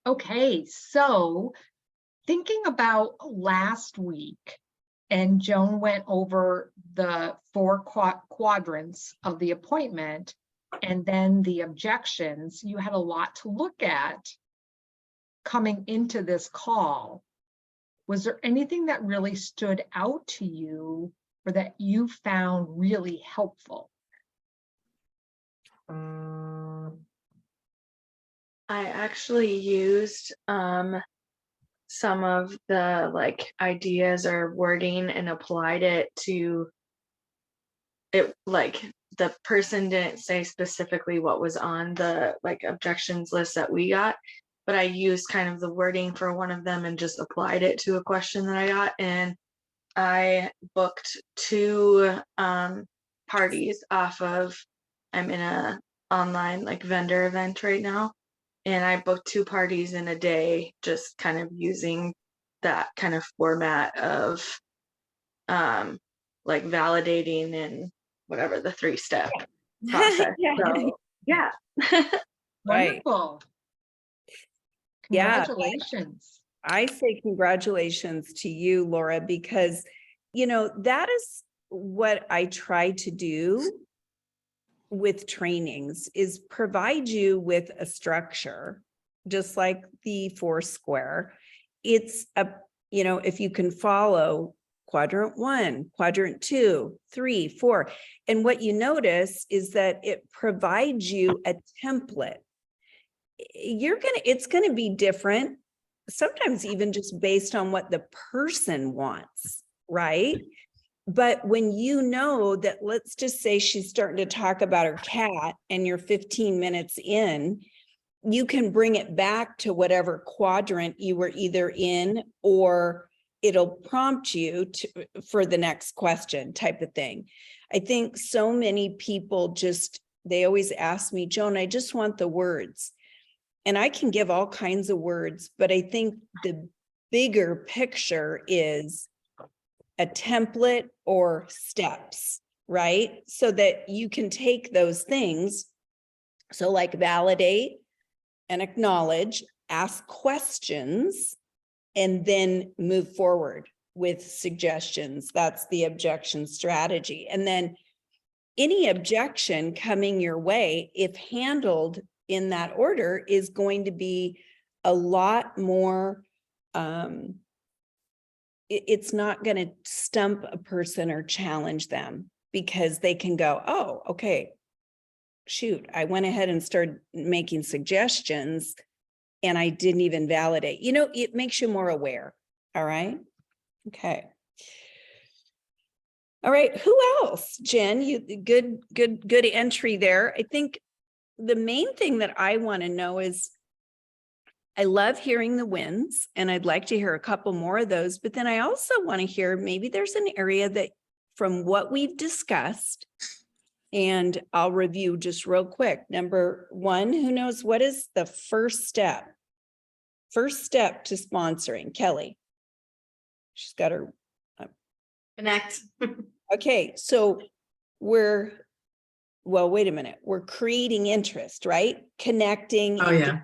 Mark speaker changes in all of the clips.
Speaker 1: Okay, so thinking about last week, and Joan went over the four quadrants of the appointment and then the objections. You had a lot to look at coming into this call. Was there anything that really stood out to you or that you found really helpful?
Speaker 2: I actually used some of the ideas or wording and applied it to it. Like the person didn't say specifically what was on the objections list that we got, but I used kind of the wording for one of them and just applied it to a question that I got. And I booked two parties off of, I'm in a online vendor event right now. And I booked two parties in a day, just kind of that kind of format of validating and whatever the 3-step process. So yeah.
Speaker 3: Right.
Speaker 1: Wonderful.
Speaker 3: Yeah.
Speaker 1: Congratulations.
Speaker 3: I say congratulations to you, Laura, because, that is what I try to do with trainings is provide you with a structure, just like the 4 square. It's if you can follow quadrant 1, quadrant 2, 3, 4. And what you notice is that it provides you a template. It's going to be different, sometimes even just based on what the person wants, right? But when you know that, let's just say she's starting to talk about her cat and you're 15 minutes in, you can bring it back to whatever quadrant you were either in, or it'll prompt you for the next question type of thing. I think so many people they always ask me, Joan, I just want the words. And I can give all kinds of words, but I think the bigger picture is a template or steps, right? So that you can take those things. So validate and acknowledge, ask questions, and then move forward with suggestions. That's the objection strategy. And then any objection coming your way, if handled in that order, is going to be a lot more, it's not going to stump a person or challenge them, because they can go, oh, okay, shoot, I went ahead and started making suggestions and I didn't even validate. It makes you more aware. All right. Okay. All right. Who else? Jen, you good entry there. I think the main thing that I want to know is, I love hearing the wins, and I'd like to hear a couple more of those, but then I also want to hear, maybe there's an area that from what we've discussed, and I'll review just real quick. Number 1, who knows what is the first step? First step to sponsoring. Kelly. She's got her.
Speaker 4: Connect.
Speaker 3: Okay, so wait a minute. We're creating interest, right? Connecting.
Speaker 4: Oh yeah.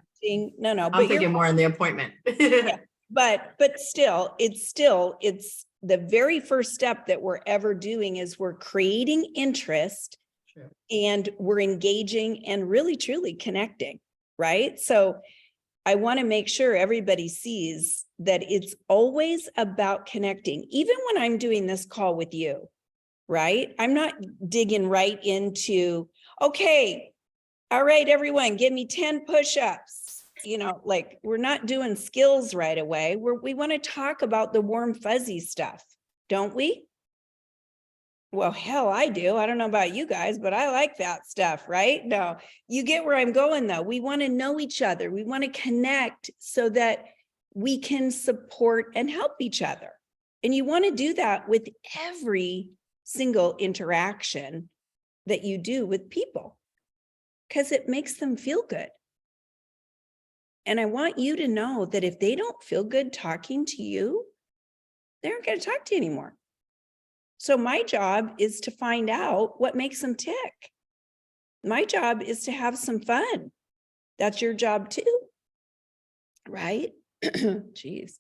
Speaker 3: No,
Speaker 4: I'm thinking more in the appointment.
Speaker 3: Yeah, but still, it's the very first step that we're ever doing is we're creating interest. Sure. And we're engaging and really truly connecting, right? So I want to make sure everybody sees that it's always about connecting. Even when I'm doing this call with you, right? I'm not digging right into, okay, all right, everyone, give me 10 push-ups. We're not doing skills right away. We want to talk about the warm, fuzzy stuff, don't we? Well, hell, I do. I don't know about you guys, but I like that stuff, right? No, you get where I'm going, though. We want to know each other. We want to connect so that we can support and help each other. And you want to do that with every single interaction that you do with people, because it makes them feel good. And I want you to know that if they don't feel good talking to you, they aren't going to talk to you anymore. So my job is to find out what makes them tick. My job is to have some fun. That's your job too. right? Geez.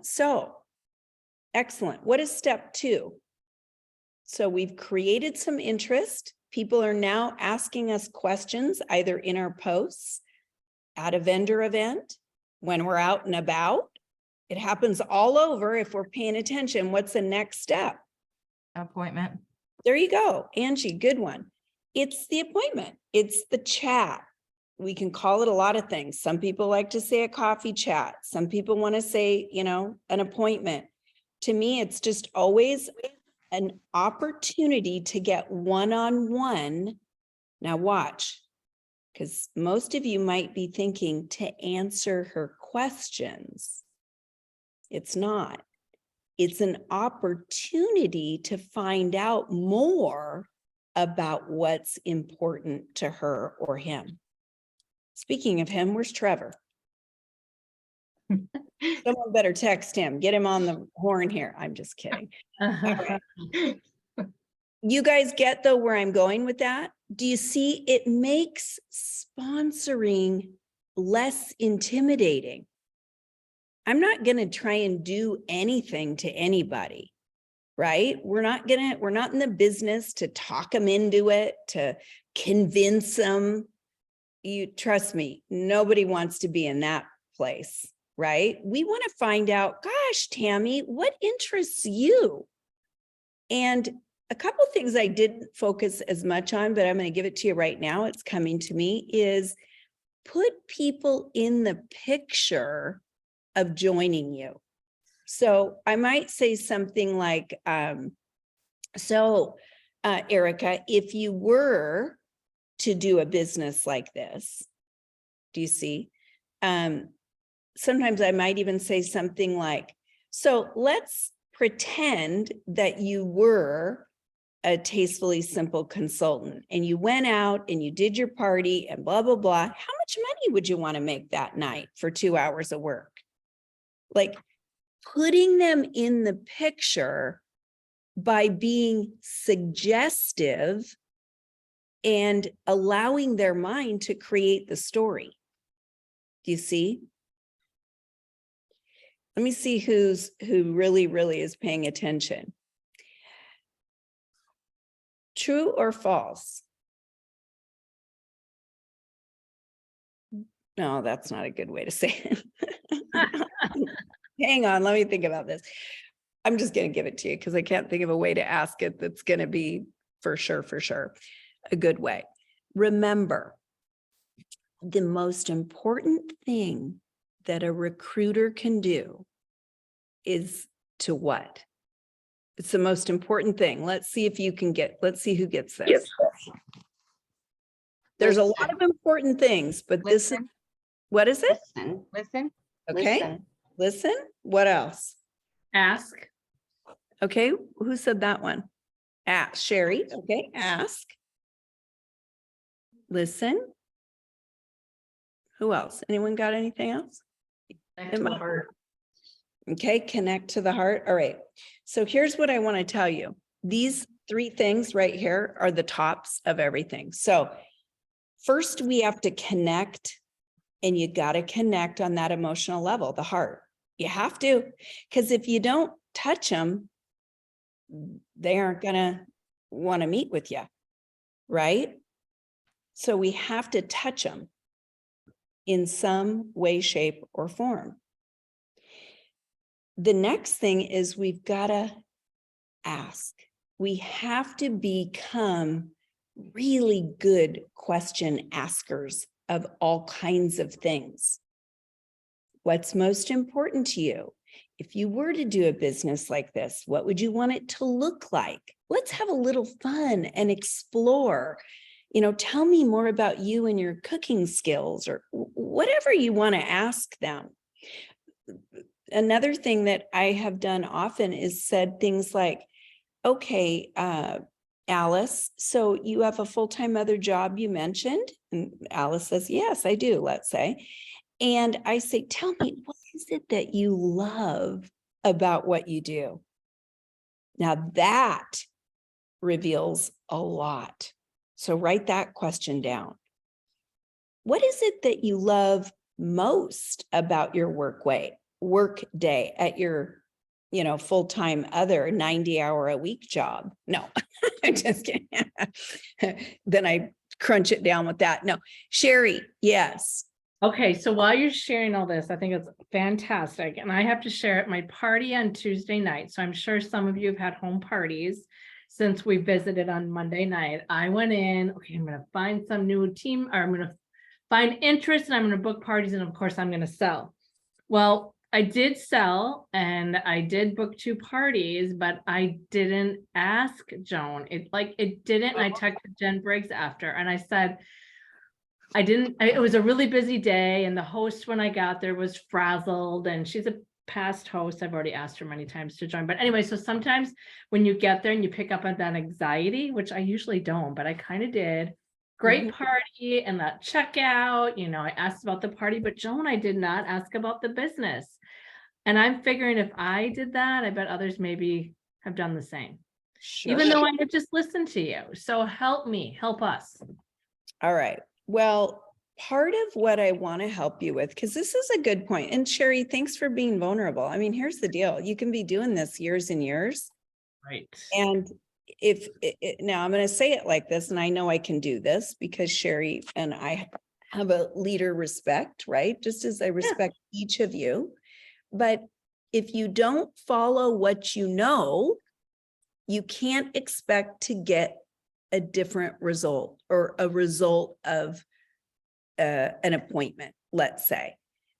Speaker 3: So excellent. What is step 2? So we've created some interest. People are now asking us questions either in our posts, at a vendor event, when we're out and about. It happens all over if we're paying attention. What's the next step?
Speaker 5: Appointment.
Speaker 3: There you go, Angie, good one. It's the appointment. It's the chat. We can call it a lot of things. Some people like to say a coffee chat. Some people want to say, an appointment. To me, it's just always an opportunity to get one-on-one. Now watch, because most of you might be thinking to answer her questions. It's not. It's an opportunity to find out more about what's important to her or him. Speaking of him, where's Trevor? Someone better text him, get him on the horn here. I'm just kidding. All right. You guys get though where I'm going with that? Do you see it makes sponsoring less intimidating? I'm not going to try and do anything to anybody, right? We're not in the business to talk them into it, to convince them. You trust me, nobody wants to be in that place, right? We want to find out, gosh, Tammy, what interests you? And a couple of things I didn't focus as much on, but I'm going to give it to you right now. It's coming to me, is put people in the picture of joining you. So I might say something like, Erica, if you were to do a business like this, do you see? Sometimes I might even say something like, so let's pretend that you were a Tastefully Simple consultant and you went out and you did your party and blah, blah, blah. How much money would you want to make that night for 2 hours of work? Like putting them in the picture by being suggestive and allowing their mind to create the story. Do you see? Let me see who really is paying attention. True or false? No, that's not a good way to say it. Hang on, let me think about this. I'm just going to give it to you because I can't think of a way to ask it that's going to be for sure, a good way. Remember, the most important thing that a recruiter can do is to what? It's the most important thing. Let's see if you can let's see who gets this. Yes. There's a lot of important things, but this is, what is it?
Speaker 5: Listen.
Speaker 3: Okay. Listen. What else?
Speaker 5: Ask.
Speaker 3: Okay. Who said that one? Ask. Sherry. Okay. Ask. Listen. Who else? Anyone got anything else?
Speaker 4: Connect to the heart.
Speaker 3: Okay. Connect to the heart. All right. So here's what I want to tell you. These 3 things right here are the tops of everything. So first we have to connect, and you got to connect on that emotional level, the heart. You have to, because if you don't touch them, they aren't going to want to meet with you, right? So we have to touch them in some way, shape, or form. The next thing is we've got to ask. We have to become really good question askers of all kinds of things. What's most important to you? If you were to do a business like this, what would you want it to look like? Let's have a little fun and explore. Tell me more about you and your cooking skills, or whatever you want to ask them. Another thing that I have done often is said things like, okay, Alice, so you have a full-time other job you mentioned? And Alice says, yes, I do, let's say. And I say, tell me, what is it that you love about what you do? Now that reveals a lot. So write that question down. What is it that you love most about your work day at your, full-time other 90-hour-a-week job. No, I'm just kidding. Then I crunch it down with that. No, Sherry, yes.
Speaker 5: Okay, so while you're sharing all this, I think it's fantastic. And I have to share at my party on Tuesday night. So I'm sure some of you have had home parties since we visited on Monday night. I went in, okay, I'm gonna find some new team, or I'm gonna find interest, and I'm gonna book parties, and of course I'm gonna sell. Well, I did sell and I did book 2 parties, but I didn't ask Joan. It didn't. I texted Jen Briggs after and I said, it was a really busy day, and the host when I got there was frazzled, and she's a past host. I've already asked her many times to join. But anyway, so sometimes when you get there and you pick up on that anxiety, which I usually don't, but I kind of did. Great party and that checkout, I asked about the party, but Joan, I did not ask about the business. And I'm figuring if I did that, I bet others maybe have done the same.
Speaker 3: Sure.
Speaker 5: Even though I had just listened to you. So help me, help us.
Speaker 3: All right. Well, part of what I want to help you with, because this is a good point. And Sherry, thanks for being vulnerable. I mean, here's the deal. You can be doing this years and years.
Speaker 5: Right.
Speaker 3: And now I'm going to say it like this, and I know I can do this because Sherry and I have a leader respect, right? Just as I respect each of you. But if you don't follow what you know, you can't expect to get a different result or a result of an appointment, let's say,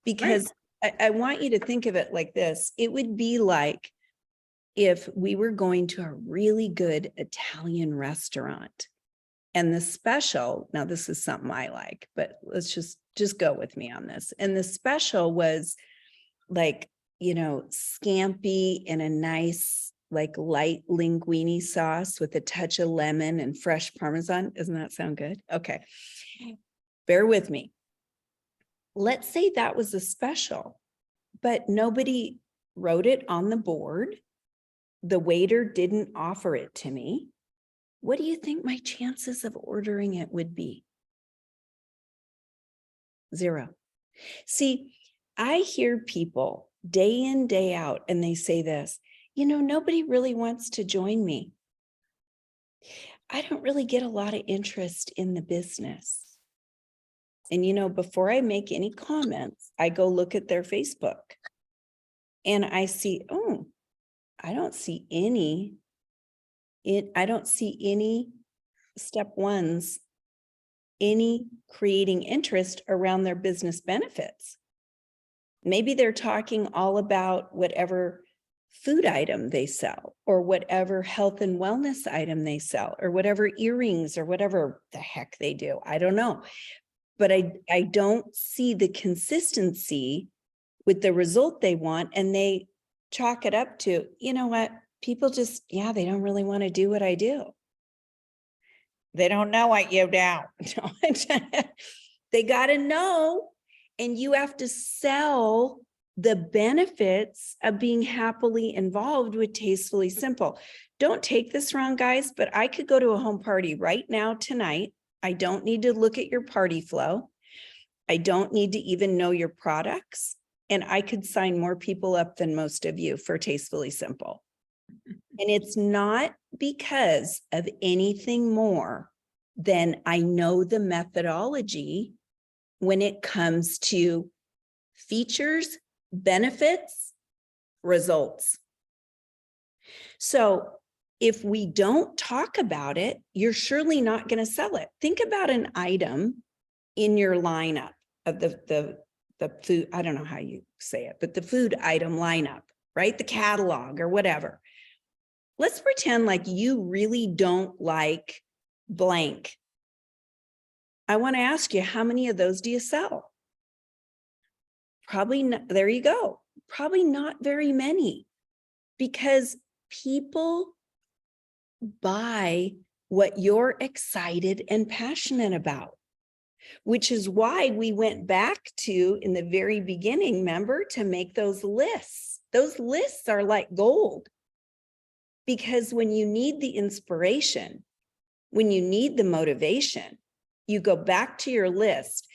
Speaker 3: because I want you to think of it like this. It would be like if we were going to a really good Italian restaurant and the special, now this is something I like, but let's just go with me on this. And the special was like, scampi in a nice, like light linguine sauce with a touch of lemon and fresh Parmesan. Doesn't that sound good? Okay. Bear with me. Let's say that was a special, but nobody wrote it on the board. The waiter didn't offer it to me. What do you think my chances of ordering it would be? 0. See, I hear people day in, day out, and they say this, nobody really wants to join me. I don't really get a lot of interest in the business. And, before I make any comments, I go look at their Facebook and I see, I don't see any step ones, any creating interest around their business benefits. Maybe they're talking all about whatever food item they sell or whatever health and wellness item they sell or whatever earrings or whatever the heck they do. I don't know. But I don't see the consistency with the result they want. And they chalk it up to, you know what? People just, they don't really want to do what I do. They don't know what you do. They got to know. And you have to sell the benefits of being happily involved with Tastefully Simple. Don't take this wrong, guys, but I could go to a home party right now tonight. I don't need to look at your party flow. I don't need to even know your products. And I could sign more people up than most of you for Tastefully Simple. And it's not because of anything more than I know the methodology when it comes to features, benefits, results. So if we don't talk about it, you're surely not going to sell it. Think about an item in your lineup of the food, I don't know how you say it, but the food item lineup, right? The catalog or whatever. Let's pretend like you really don't like blank. I want to ask you, how many of those do you sell? Probably not, there you go. Probably not very many, because people buy what you're excited and passionate about, which is why we went back to, in the very beginning, remember, to make those lists. Those lists are like gold, because when you need the inspiration, when you need the motivation, you go back to your list.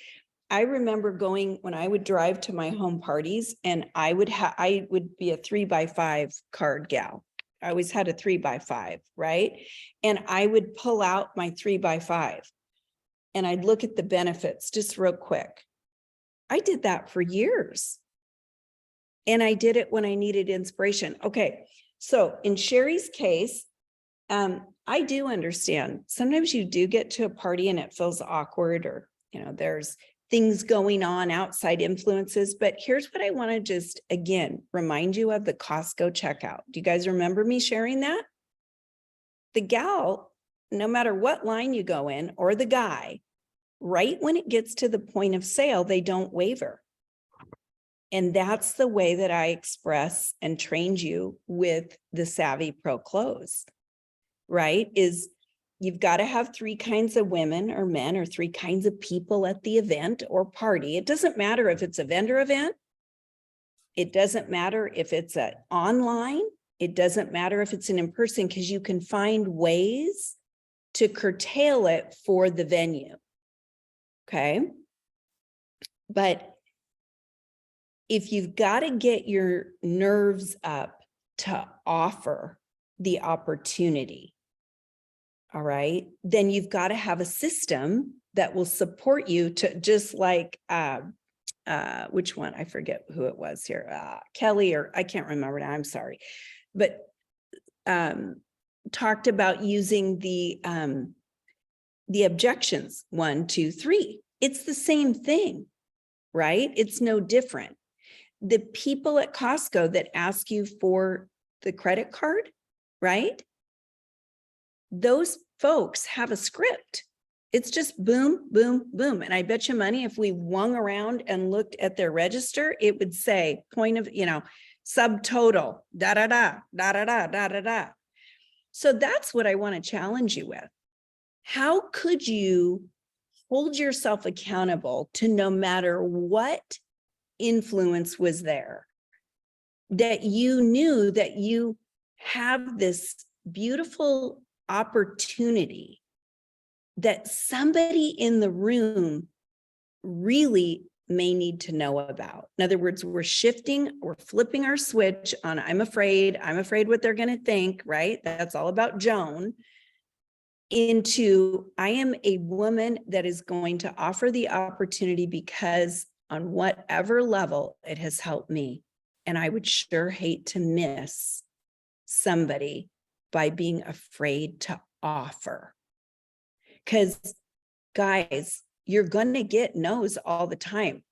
Speaker 3: I remember going when I would drive to my home parties and I would be a 3x5 card gal. I always had a 3x5, right? And I would pull out my 3x5 and I'd look at the benefits just real quick. I did that for years. And I did it when I needed inspiration. Okay. So in Sherry's case, I do understand. Sometimes you do get to a party and it feels awkward, or, there's things going on, outside influences. But here's what I want to just, again, remind you of the Costco checkout. Do you guys remember me sharing that? The gal, no matter what line you go in, or the guy, right when it gets to the point of sale, they don't waver. And that's the way that I express and trained you with the Savvy Pro Close, right? Is you've got to have 3 kinds of women or men, or 3 kinds of people at the event or party. It doesn't matter if it's a vendor event. It doesn't matter if it's an online. It doesn't matter if it's an in-person, because you can find ways to curtail it for the venue. Okay. But if you've got to get your nerves up to offer the opportunity, all right, then you've got to have a system that will support you to, just like, which one? I forget who it was here, Kelly, or I can't remember now, I'm sorry. But talked about using the objections, 1, 2, 3. It's the same thing, right? It's no different. The people at Costco that ask you for the credit card, right? Those folks have a script. It's just boom, boom, boom. And I bet you money, if we wung around and looked at their register, it would say point of, subtotal, da, da, da, da, da, da, da, da, da. So that's what I want to challenge you with. How could you hold yourself accountable to, no matter what influence was there, that you knew that you have this beautiful opportunity that somebody in the room really may need to know about? In other words, we're flipping our switch on I'm afraid what they're going to think, right? That's all about Joan, into I am a woman that is going to offer the opportunity because on whatever level it has helped me. And I would sure hate to miss somebody by being afraid to offer. Because guys, you're going to get no's all the time.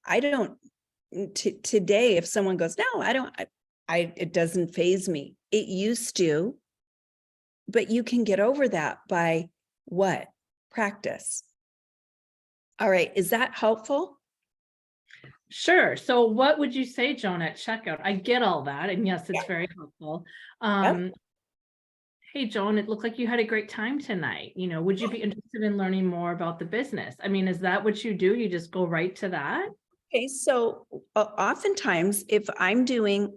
Speaker 3: Today, if someone goes, no, it doesn't faze me. It used to, but you can get over that by what? Practice. All right. Is that helpful?
Speaker 5: Sure. So what would you say, Joan, at checkout? I get all that. And yes, it's very helpful. Hey, Joan, it looked like you had a great time tonight. Would you be interested in learning more about the business? I mean, is that what you do? You just go right to that?
Speaker 3: Okay. So oftentimes if I'm doing,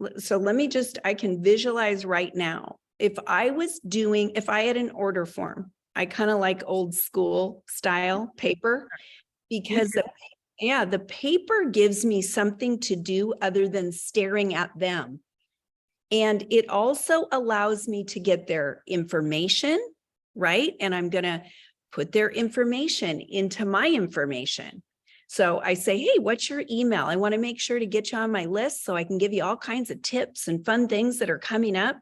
Speaker 3: I can visualize right now. If I had an order form, I kind of like old school style paper, because the paper gives me something to do other than staring at them. And it also allows me to get their information, right? And I'm going to put their information into my information. So I say, hey, what's your email? I want to make sure to get you on my list so I can give you all kinds of tips and fun things that are coming up,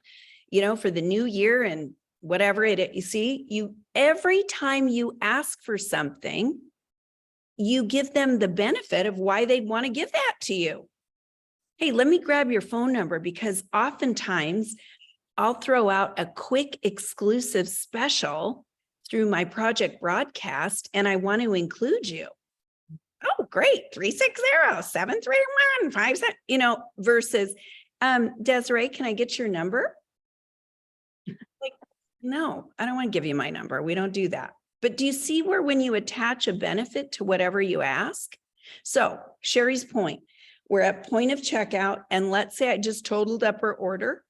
Speaker 3: for the new year and whatever it is. You see, every time you ask for something, you give them the benefit of why they'd want to give that to you. Hey, let me grab your phone number, because oftentimes I'll throw out a quick exclusive special through my project broadcast, and I want to include you. Oh, great. 360-731-57, versus Desiree, can I get your number? Like, no, I don't want to give you my number. We don't do that. But do you see where when you attach a benefit to whatever you ask? So Sherry's point, we're at point of checkout, and let's say I just totaled up her order.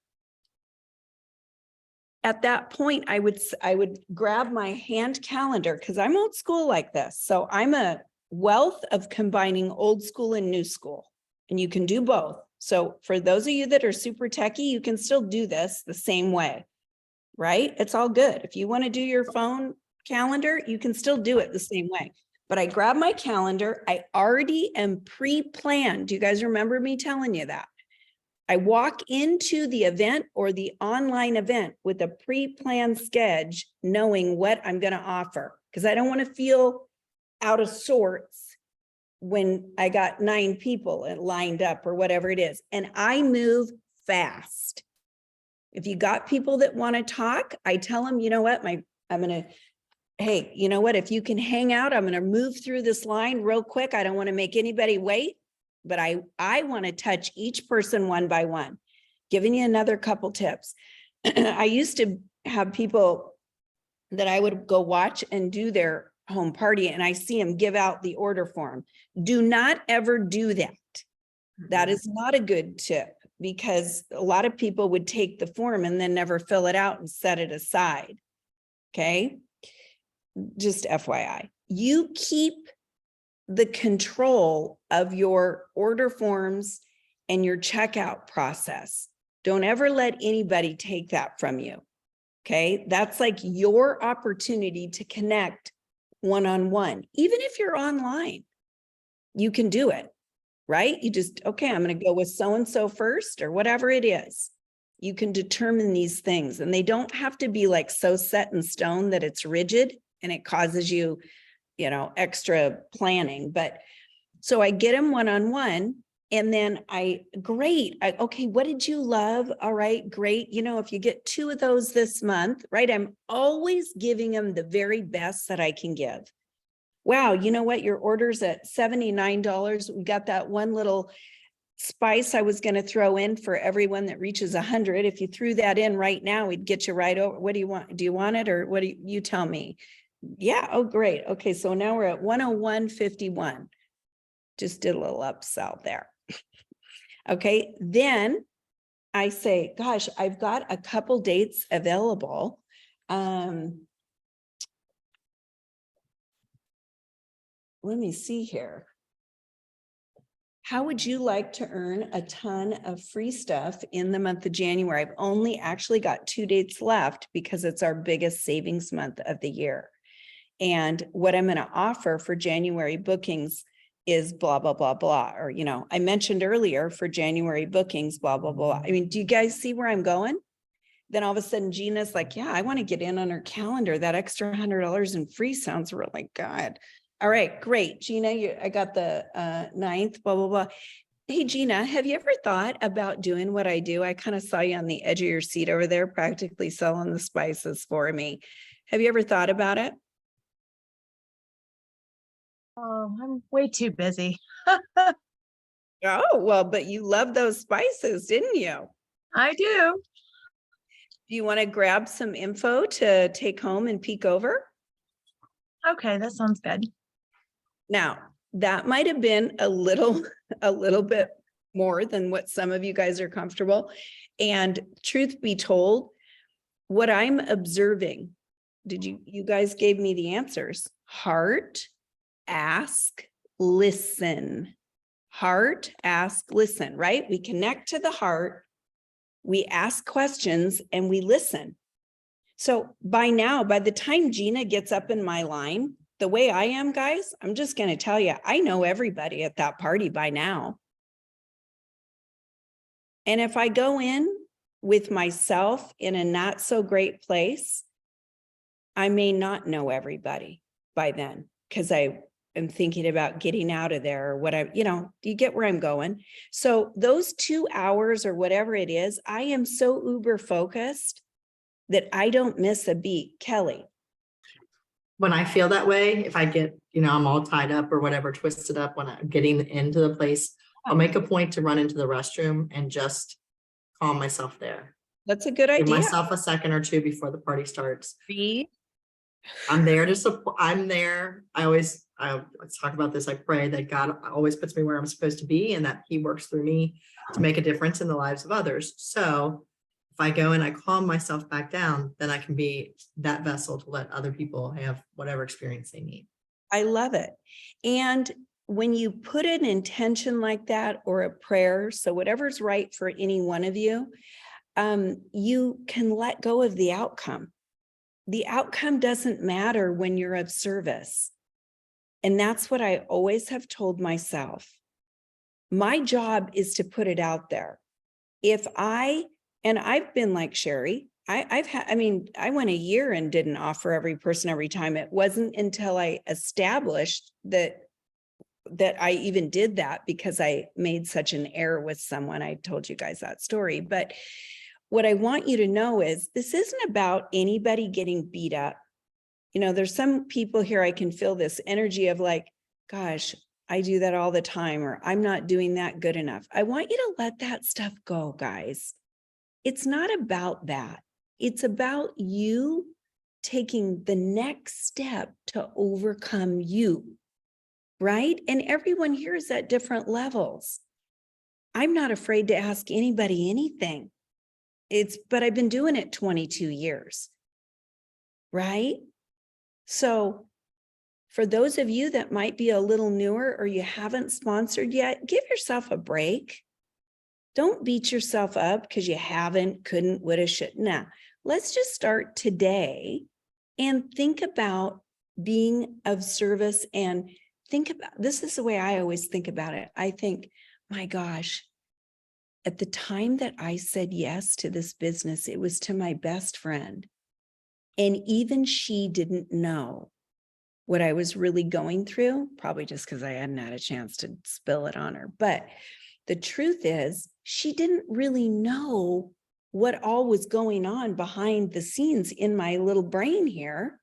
Speaker 3: At that point, I would grab my hand calendar, because I'm old school like this. So I'm a wealth of combining old school and new school, and you can do both. So for those of you that are super techie, you can still do this the same way, right? It's all good. If you want to do your phone calendar, you can still do it the same way. But I grab my calendar. I already am pre-planned. Do you guys remember me telling you that? I walk into the event or the online event with a pre-planned schedule, knowing what I'm going to offer, because I don't want to feel out of sorts when I got 9 people lined up or whatever it is. And I move fast. If you got people that want to talk, I tell them, you know what, hey, you know what, if you can hang out, I'm going to move through this line real quick. I don't want to make anybody wait, but I want to touch each person one by one. Giving you another couple tips. I used to have people that I would go watch and do their home party, and I see them give out the order form. Do not ever do that. That is not a good tip, because a lot of people would take the form and then never fill it out and set it aside. Okay. Just FYI, you keep the control of your order forms and your checkout process. Don't ever let anybody take that from you. Okay. That's like your opportunity to connect one-on-one. Even if you're online, you can do it, right? You just, okay, I'm going to go with so-and-so first, or whatever it is. You can determine these things, and they don't have to be like so set in stone that it's rigid and it causes you, extra planning. But so I get them one-on-one, and then okay, what did you love? All right, great. If you get 2 of those this month, right? I'm always giving them the very best that I can give. Wow, you know what? Your order's at $79. We got that one little spice I was going to throw in for everyone that reaches 100. If you threw that in right now, we'd get you right over. What do you want? Do you want it, or what do you tell me? Yeah. Oh, great. Okay. So now we're at 101.51. Just did a little upsell there. Okay. Then I say, gosh, I've got a couple dates available. Let me see here. How would you like to earn a ton of free stuff in the month of January? I've only actually got 2 dates left because it's our biggest savings month of the year. And what I'm going to offer for January bookings is blah, blah, blah, blah. Or, I mentioned earlier for January bookings, blah, blah, blah. I mean, do you guys see where I'm going? Then all of a sudden Gina's like, yeah, I want to get in on her calendar. That extra $100 in free sounds really good. All right, great. Gina, I got the 9th, blah, blah, blah. Hey, Gina, have you ever thought about doing what I do? I kind of saw you on the edge of your seat over there, practically selling the spices for me. Have you ever thought about it?
Speaker 4: Oh, I'm way too busy.
Speaker 3: Oh, well, but you love those spices, didn't you?
Speaker 4: I do.
Speaker 3: Do you want to grab some info to take home and peek over?
Speaker 4: Okay, that sounds good.
Speaker 3: Now, that might have been a little bit more than what some of you guys are comfortable. And truth be told, what I'm observing, you guys gave me the answers. Heart, ask, listen. Heart, ask, listen, right? We connect to the heart, we ask questions, and we listen. So by the time Gina gets up in my line, the way I am, guys, I'm just going to tell you, I know everybody at that party by now. And if I go in with myself in a not so great place, I may not know everybody by then, because I am thinking about getting out of there or whatever, you get where I'm going. So those 2 hours or whatever it is, I am so uber focused that I don't miss a beat. Kelly.
Speaker 6: When I feel that way, if I get, I'm all tied up or whatever, twisted up when I'm getting into the place, I'll make a point to run into the restroom and just calm myself there.
Speaker 3: That's a good idea.
Speaker 6: Give myself a second or 2 before the party starts.
Speaker 3: Breathe.
Speaker 6: I'm there to support. I'm there. Let's talk about this. I pray that God always puts me where I'm supposed to be, and that He works through me to make a difference in the lives of others. So if I go and I calm myself back down, then I can be that vessel to let other people have whatever experience they need.
Speaker 3: I love it. And when you put an intention like that or a prayer, so whatever's right for any one of you, you can let go of the outcome. The outcome doesn't matter when you're of service. And that's what I always have told myself. My job is to put it out there. And I've been like Sherry, I went a year and didn't offer every person every time. It wasn't until I established that I even did that because I made such an error with someone. I told you guys that story. But what I want you to know is this isn't about anybody getting beat up. You know, there's some people here, I can feel this energy of like, gosh, I do that all the time, or I'm not doing that good enough. I want you to let that stuff go, guys. It's not about that. It's about you taking the next step to overcome you, right? And everyone here is at different levels. I'm not afraid to ask anybody anything. But I've been doing it 22 years, right? So for those of you that might be a little newer or you haven't sponsored yet, give yourself a break. Don't beat yourself up because you haven't, couldn't, woulda, should. Nah, let's just start today and think about being of service and think about, this is the way I always think about it. I think, my gosh, at the time that I said yes to this business, it was to my best friend. And even she didn't know what I was really going through, probably just because I hadn't had a chance to spill it on her. But the truth is, she didn't really know what all was going on behind the scenes in my little brain here.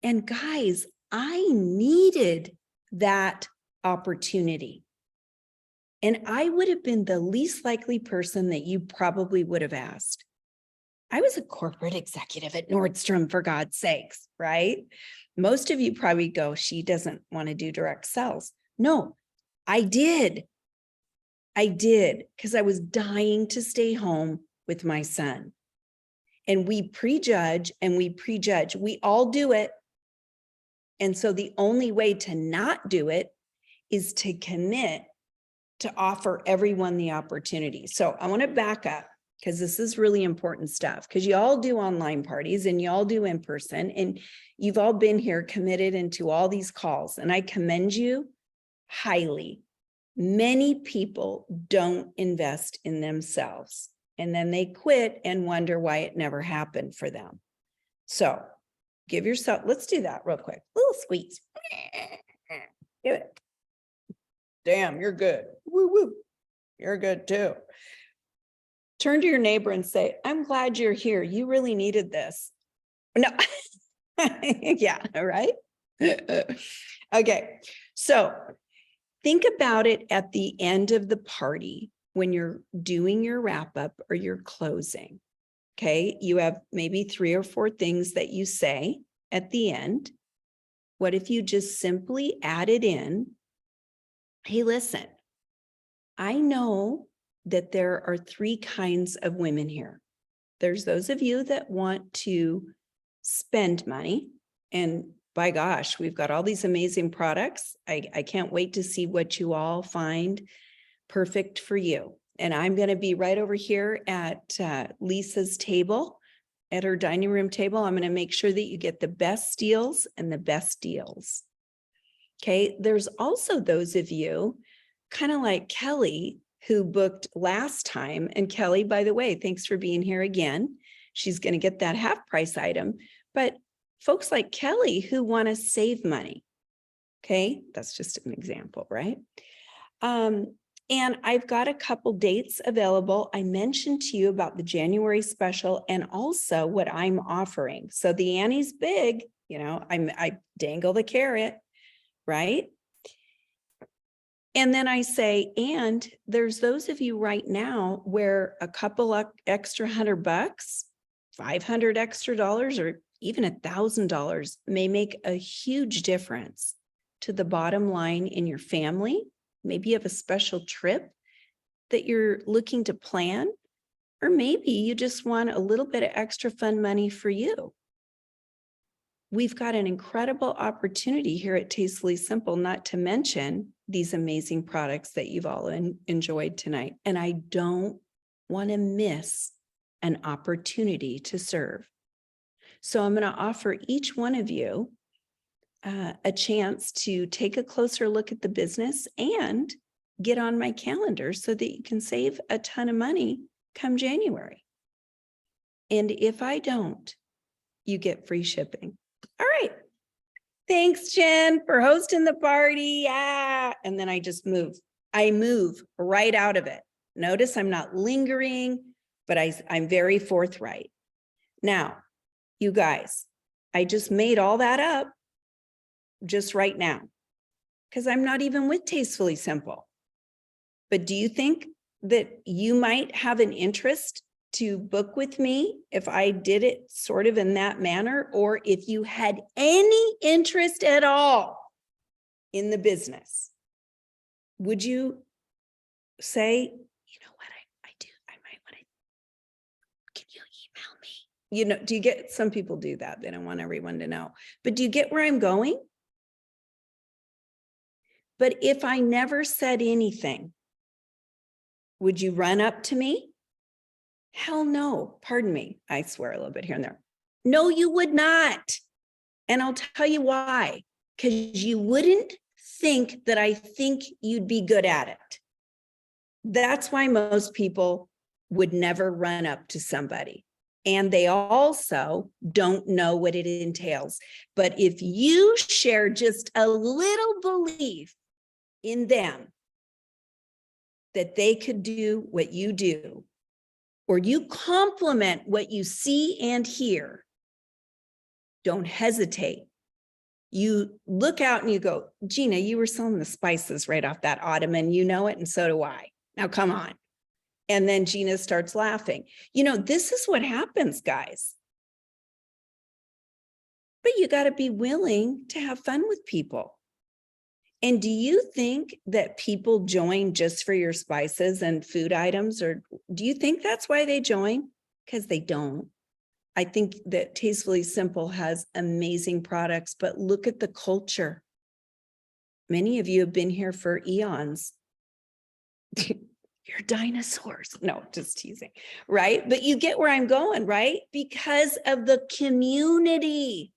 Speaker 3: And guys, I needed that opportunity. And I would have been the least likely person that you probably would have asked. I was a corporate executive at Nordstrom, for God's sakes, right? Most of you probably go, she doesn't want to do direct sales. No, I did. Because I was dying to stay home with my son. And we prejudge and we prejudge. We all do it. And so the only way to not do it is to commit to offer everyone the opportunity. So I want to back up because this is really important stuff, because you all do online parties and you all do in person, and you've all been here committed into all these calls, and I commend you highly. Many people don't invest in themselves, and then they quit and wonder why it never happened for them. So give yourself, let's do that real quick. Little squeeze. Do it. Damn, you're good. Woo woo. You're good too. Turn to your neighbor and say, I'm glad you're here. You really needed this. No. Yeah, right? Okay. So think about it at the end of the party when you're doing your wrap up or your closing. Okay. You have maybe 3 or 4 things that you say at the end. What if you just simply added in, hey, listen, I know that there are 3 kinds of women here. There's those of you that want to spend money, and by gosh, we've got all these amazing products. I can't wait to see what you all find perfect for you. And I'm going to be right over here at Lisa's table, at her dining room table. I'm going to make sure that you get the best deals and the best deals. Okay. There's also those of you kind of like Kelly, who booked last time. And Kelly, by the way, thanks for being here again. She's going to get that half price item. But folks like Kelly who want to save money. Okay, that's just an example, right? And I've got a couple dates available. I mentioned to you about the January special and also what I'm offering. So the Annie's big, you know, I dangle the carrot, right? And then I say, and there's those of you right now where a couple extra $100, 500 extra dollars, or even $1,000 may make a huge difference to the bottom line in your family. Maybe you have a special trip that you're looking to plan, or maybe you just want a little bit of extra fun money for you. we've got an incredible opportunity here at Tastefully Simple, not to mention these amazing products that you've all enjoyed tonight. And I don't want to miss an opportunity to serve. So I'm going to offer each one of you a chance to take a closer look at the business and get on my calendar so that you can save a ton of money come January. And if I don't, you get free shipping. All right. Thanks, Jen, for hosting the party. Yeah. And then I just move. I move right out of it. Notice I'm not lingering, but I'm very forthright. Now, you guys, I just made all that up just right now because I'm not even with Tastefully Simple. But do you think that you might have an interest to book with me if I did it sort of in that manner, or if you had any interest at all in the business? Would you say, you know what, I do, I might want to, can you email me? You know, do you get, some people do that. They don't want everyone to know, but do you get where I'm going? But if I never said anything, would you run up to me? Hell no. Pardon me. I swear a little bit here and there. No, you would not. And I'll tell you why. Because you wouldn't think that I think you'd be good at it. That's why most people would never run up to somebody. And they also don't know what it entails. But if you share just a little belief in them that they could do what you do, or you compliment what you see and hear, don't hesitate. You look out and you go, Gina, you were selling the spices right off that ottoman. You know it, and so do I. Now, come on. And then Gina starts laughing. You know, this is what happens, guys. But you got to be willing to have fun with people. And do you think that people join just for your spices and food items? Or do you think that's why they join? Because they don't. I think that Tastefully Simple has amazing products, but look at the culture. Many of you have been here for eons. You're dinosaurs. No, just teasing, right? But you get where I'm going, right? Because of the community.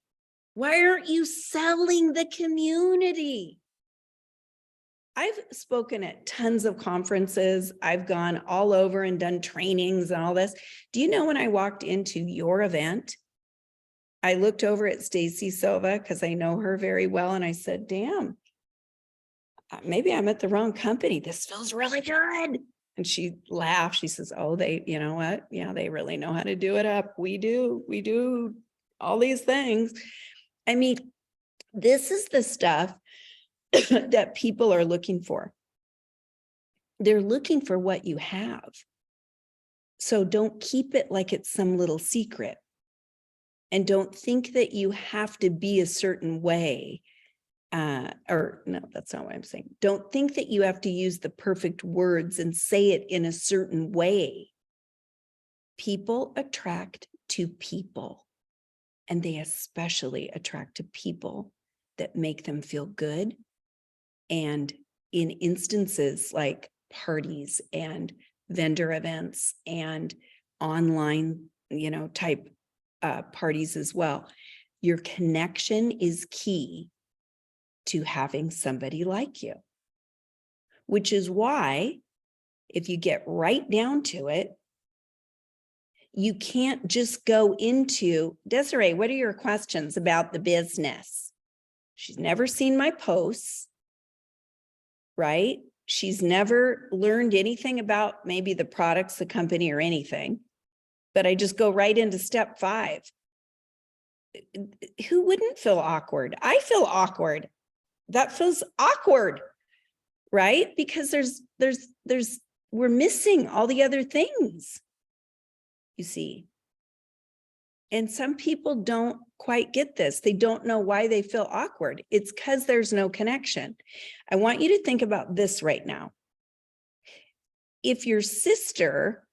Speaker 3: Why aren't you selling the community? I've spoken at tons of conferences. I've gone all over and done trainings and all this. Do you know when I walked into your event, I looked over at Stacy Silva because I know her very well. And I said, damn, maybe I'm at the wrong company. This feels really good. And she laughed. She says, oh, they, you know what? Yeah, they really know how to do it up. We do all these things. I mean, this is the stuff that people are looking for. They're looking for what you have. So don't keep it like it's some little secret. And don't think that you have to be a certain way. Or no, that's not what I'm saying. Don't think that you have to use the perfect words and say it in a certain way. People attract to people. And they especially attract to people that make them feel good. And in instances like parties and vendor events and online, type parties as well, your connection is key to having somebody like you, which is why if you get right down to it, you can't just go into, Desiree, what are your questions about the business? She's never seen my posts. Right? She's never learned anything about maybe the products, the company, or anything, but I just go right into step 5. Who wouldn't feel awkward? I feel awkward. That feels awkward, right? Because we're missing all the other things, you see. And some people don't quite get this. They don't know why they feel awkward. It's because there's no connection. I want you to think about this right now. If your sister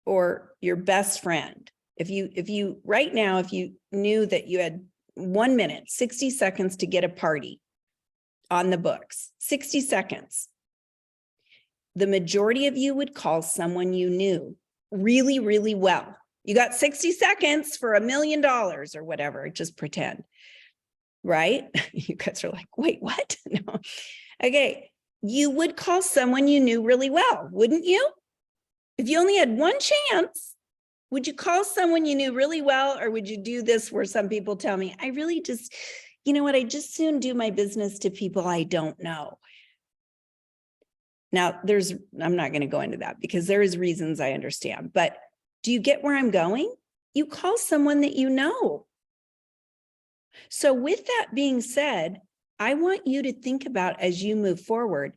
Speaker 3: or your best friend, if you right now, if you knew that you had 1 minute, 60 seconds to get a party on the books, 60 seconds. The majority of you would call someone you knew really, really well. You got 60 seconds for $1 million or whatever, just pretend, right? You guys are like, wait, what? No. Okay, you would call someone you knew really well, wouldn't you? If you only had one chance, would you call someone you knew really well, or would you do this where some people tell me, I really just, you know what, I just soon do my business to people I don't know. Now, I'm not going to go into that because there is reasons I understand, but do you get where I'm going? You call someone that you know. So with that being said, I want you to think about as you move forward,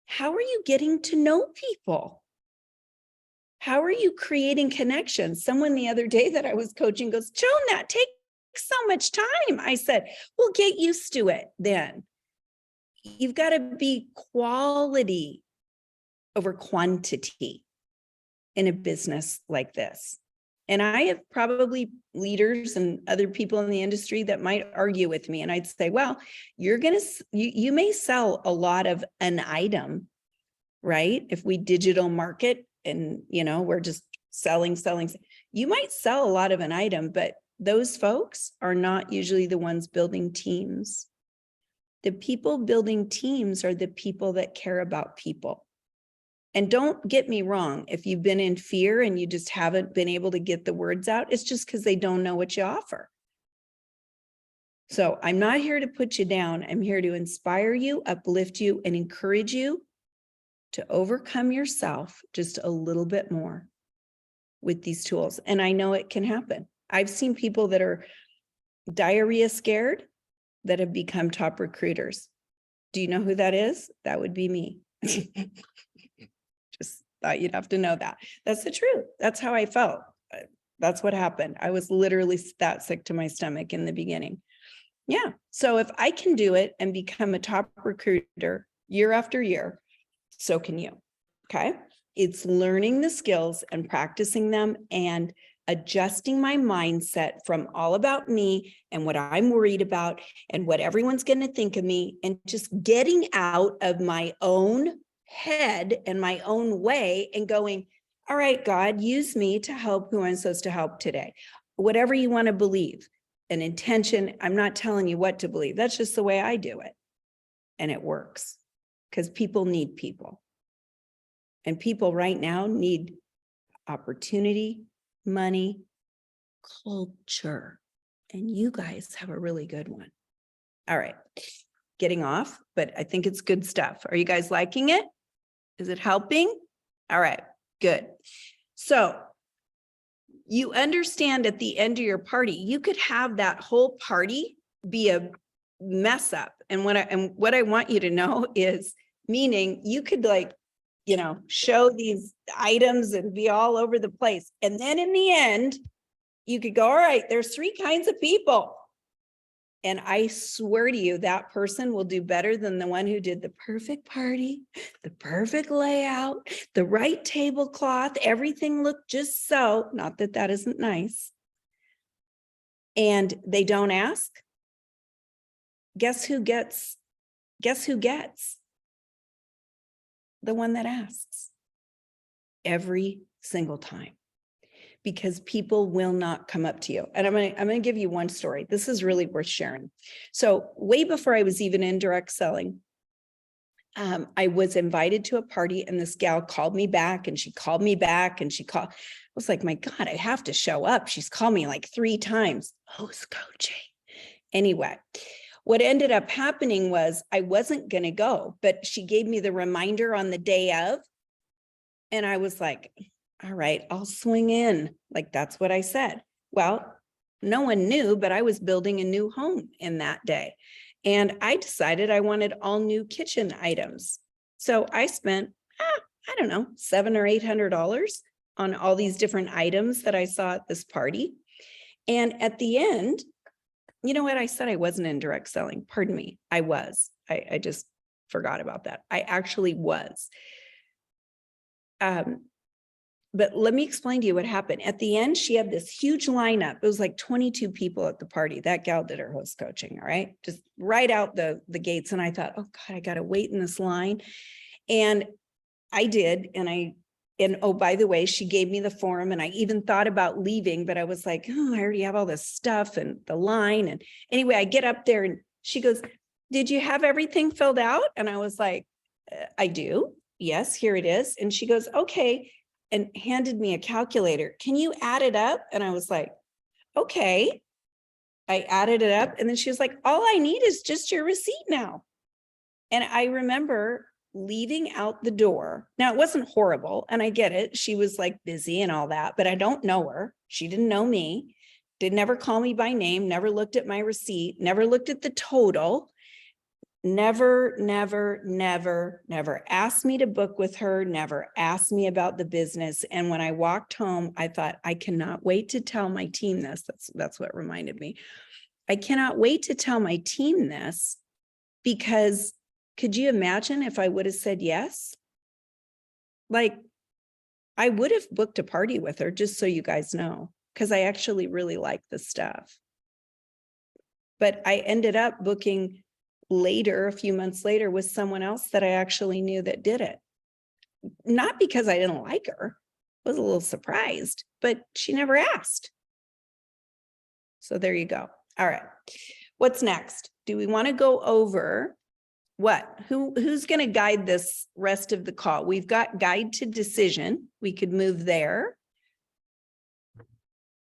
Speaker 3: how are you getting to know people? How are you creating connections? Someone the other day that I was coaching goes, Joan, that takes so much time. I said, well, get used to it then. You've got to be quality over quantity in a business like this. And I have probably leaders and other people in the industry that might argue with me. And I'd say, well, you may sell a lot of an item, right? If we digital market and, we're just selling, you might sell a lot of an item, but those folks are not usually the ones building teams. The people building teams are the people that care about people. And don't get me wrong, if you've been in fear and you just haven't been able to get the words out, it's just because they don't know what you offer. So I'm not here to put you down. I'm here to inspire you, uplift you, and encourage you to overcome yourself just a little bit more with these tools. And I know it can happen. I've seen people that are diarrhea scared that have become top recruiters. Do you know who that is? That would be me. Just thought you'd have to know that. That's the truth. That's how I felt. That's what happened. I was literally that sick to my stomach in the beginning. Yeah. So if I can do it and become a top recruiter year after year, so can you. Okay. It's learning the skills and practicing them and adjusting my mindset from all about me and what I'm worried about and what everyone's going to think of me, and just getting out of my own head and my own way and going, all right, God, use me to help who I'm supposed to help today. Whatever you want to believe, an intention. I'm not telling you what to believe. That's just the way I do it. And it works because people need people. And people right now need opportunity, money, culture. And you guys have a really good one. All right, getting off, but I think it's good stuff. Are you guys liking it? Is it helping? All right, good. So you understand at the end of your party, you could have that whole party be a mess up. And what I want you to know is, meaning you could show these items and be all over the place. And then in the end, you could go, all right, there's 3 kinds of people. And I swear to you, that person will do better than the one who did the perfect party, the perfect layout, the right tablecloth, everything looked just so, not that that isn't nice. And they don't ask. Guess who gets? The one that asks every single time, because people will not come up to you. And I'm going to give you one story. This is really worth sharing. So way before I was even in direct selling, I was invited to a party and this gal called me back and she called me back and I was like, my God, I have to show up. She's called me like 3 times. Who's coaching? Anyway, what ended up happening was I wasn't going to go, but she gave me the reminder on the day of. And I was like, all right, I'll swing in. Like, that's what I said. Well, no one knew, but I was building a new home in that day. And I decided I wanted all new kitchen items. So I spent, I don't know, $700 or $800 on all these different items that I saw at this party. And at the end, you know what? I said I wasn't in direct selling. Pardon me. I was. I just forgot about that. I actually was. but let me explain to you what happened. At the end, she had this huge lineup. It was like 22 people at the party. That gal did her host coaching, all right? Just right out the gates. And I thought, oh God, I got to wait in this line. And I did. And oh, by the way, she gave me the form and I even thought about leaving, but I was like, oh, I already have all this stuff and the line. And anyway, I get up there and she goes, did you have everything filled out? And I was like, I do. Yes, here it is. And she goes, okay. And handed me a calculator. Can you add it up? And I was like, okay. I added it up. And then she was like, all I need is just your receipt now. And I remember leaving out the door. Now, it wasn't horrible. And I get it. She was like busy and all that, but I don't know her. She didn't know me. Did never call me by name, never looked at my receipt, never looked at the total. Never asked me to book with her, never asked me about the business. And when I walked home, I thought, I cannot wait to tell my team this. That's what reminded me. I cannot wait to tell my team this, because could you imagine if I would have said yes? Like, I would have booked a party with her, just so you guys know, because I actually really like the stuff. But I ended up booking later, a few months later, with someone else that I actually knew that did it. Not because I didn't like her. I was a little surprised, but she never asked. So there you go. All right. What's next? Do we want to go over what? Who's going to guide this rest of the call? We've got guide to decision. We could move there.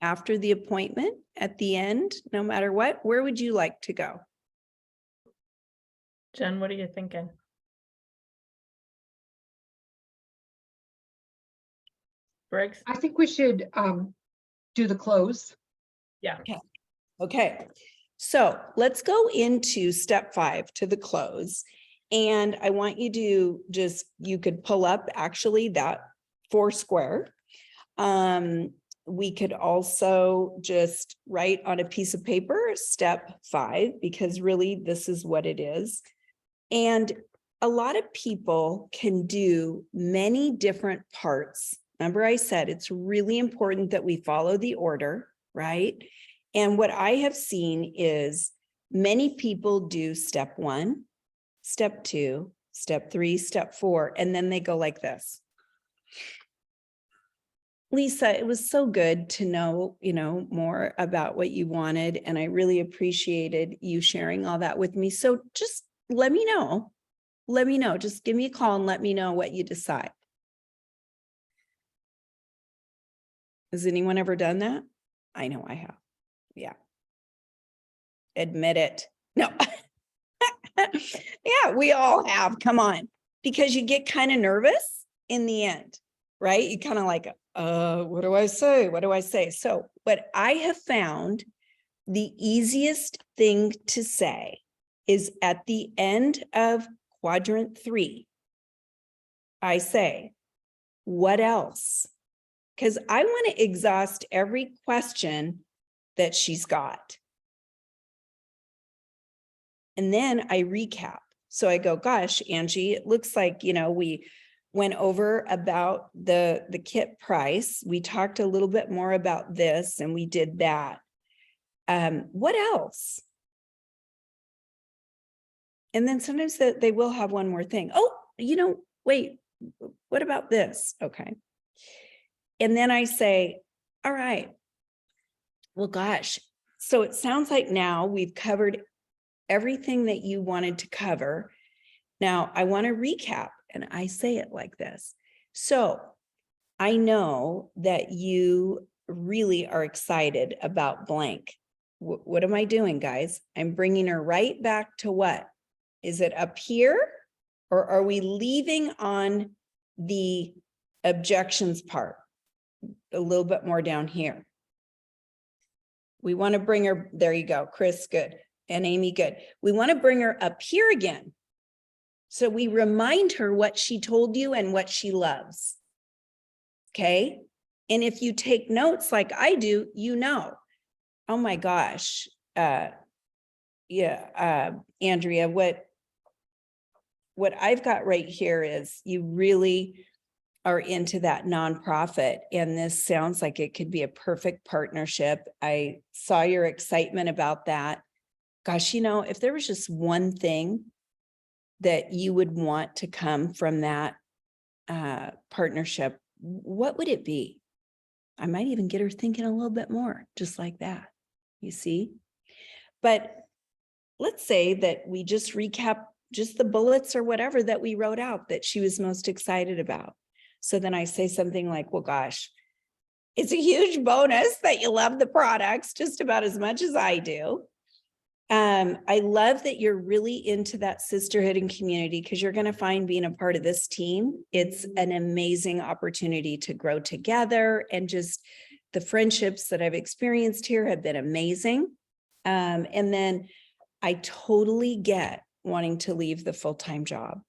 Speaker 3: After the appointment, at the end, no matter what, where would you like to go?
Speaker 5: Jen, what are you thinking? Briggs?
Speaker 1: I think we should do the close.
Speaker 5: Yeah.
Speaker 3: Okay, so let's go into step 5 to the close. And I want you to you could pull up actually that 4 square. We could also just write on a piece of paper, step 5, because really this is what it is. And a lot of people can do many different parts. Remember, I said it's really important that we follow the order, right? And what I have seen is many people do step 1, step 2, step 3, step 4, and then they go like this. Lisa, it was so good to know, more about what you wanted. And I really appreciated you sharing all that with me. So just let me know. Let me know. Just give me a call and let me know what you decide. Has anyone ever done that? I know I have. Yeah. Admit it. No. Yeah, we all have. Come on. Because you get kind of nervous in the end, right? You kind of like, what do I say? What do I say? So what I have found, the easiest thing to say is at the end of quadrant 3, I say, what else? Because I want to exhaust every question that she's got. And then I recap. So I go, gosh, Angie, it looks like, we went over about the kit price. We talked a little bit more about this and we did that. What else? And then sometimes they will have one more thing. Oh, wait, what about this? Okay. And then I say, all right, well, gosh, so it sounds like now we've covered everything that you wanted to cover. Now I want to recap, and I say it like this. So I know that you really are excited about blank. What am I doing, guys? I'm bringing her right back to what? Is it up here, or are we leaving on the objections part a little bit more down here? We want to bring her, there you go, Chris, good. And Amy, good. We want to bring her up here again. So we remind her what she told you and what she loves. Okay. And if you take notes like I do, oh my gosh. Andrea, what I've got right here is you really are into that nonprofit, and this sounds like it could be a perfect partnership. I saw your excitement about that. Gosh, if there was just one thing that you would want to come from that partnership, what would it be? I might even get her thinking a little bit more, just like that, you see? But let's say that we just recap just the bullets or whatever that we wrote out that she was most excited about. So then I say something like, well, gosh, it's a huge bonus that you love the products just about as much as I do. I love that you're really into that sisterhood and community, because you're going to find being a part of this team, it's an amazing opportunity to grow together, and just the friendships that I've experienced here have been amazing. And then I totally get wanting to leave the full-time job.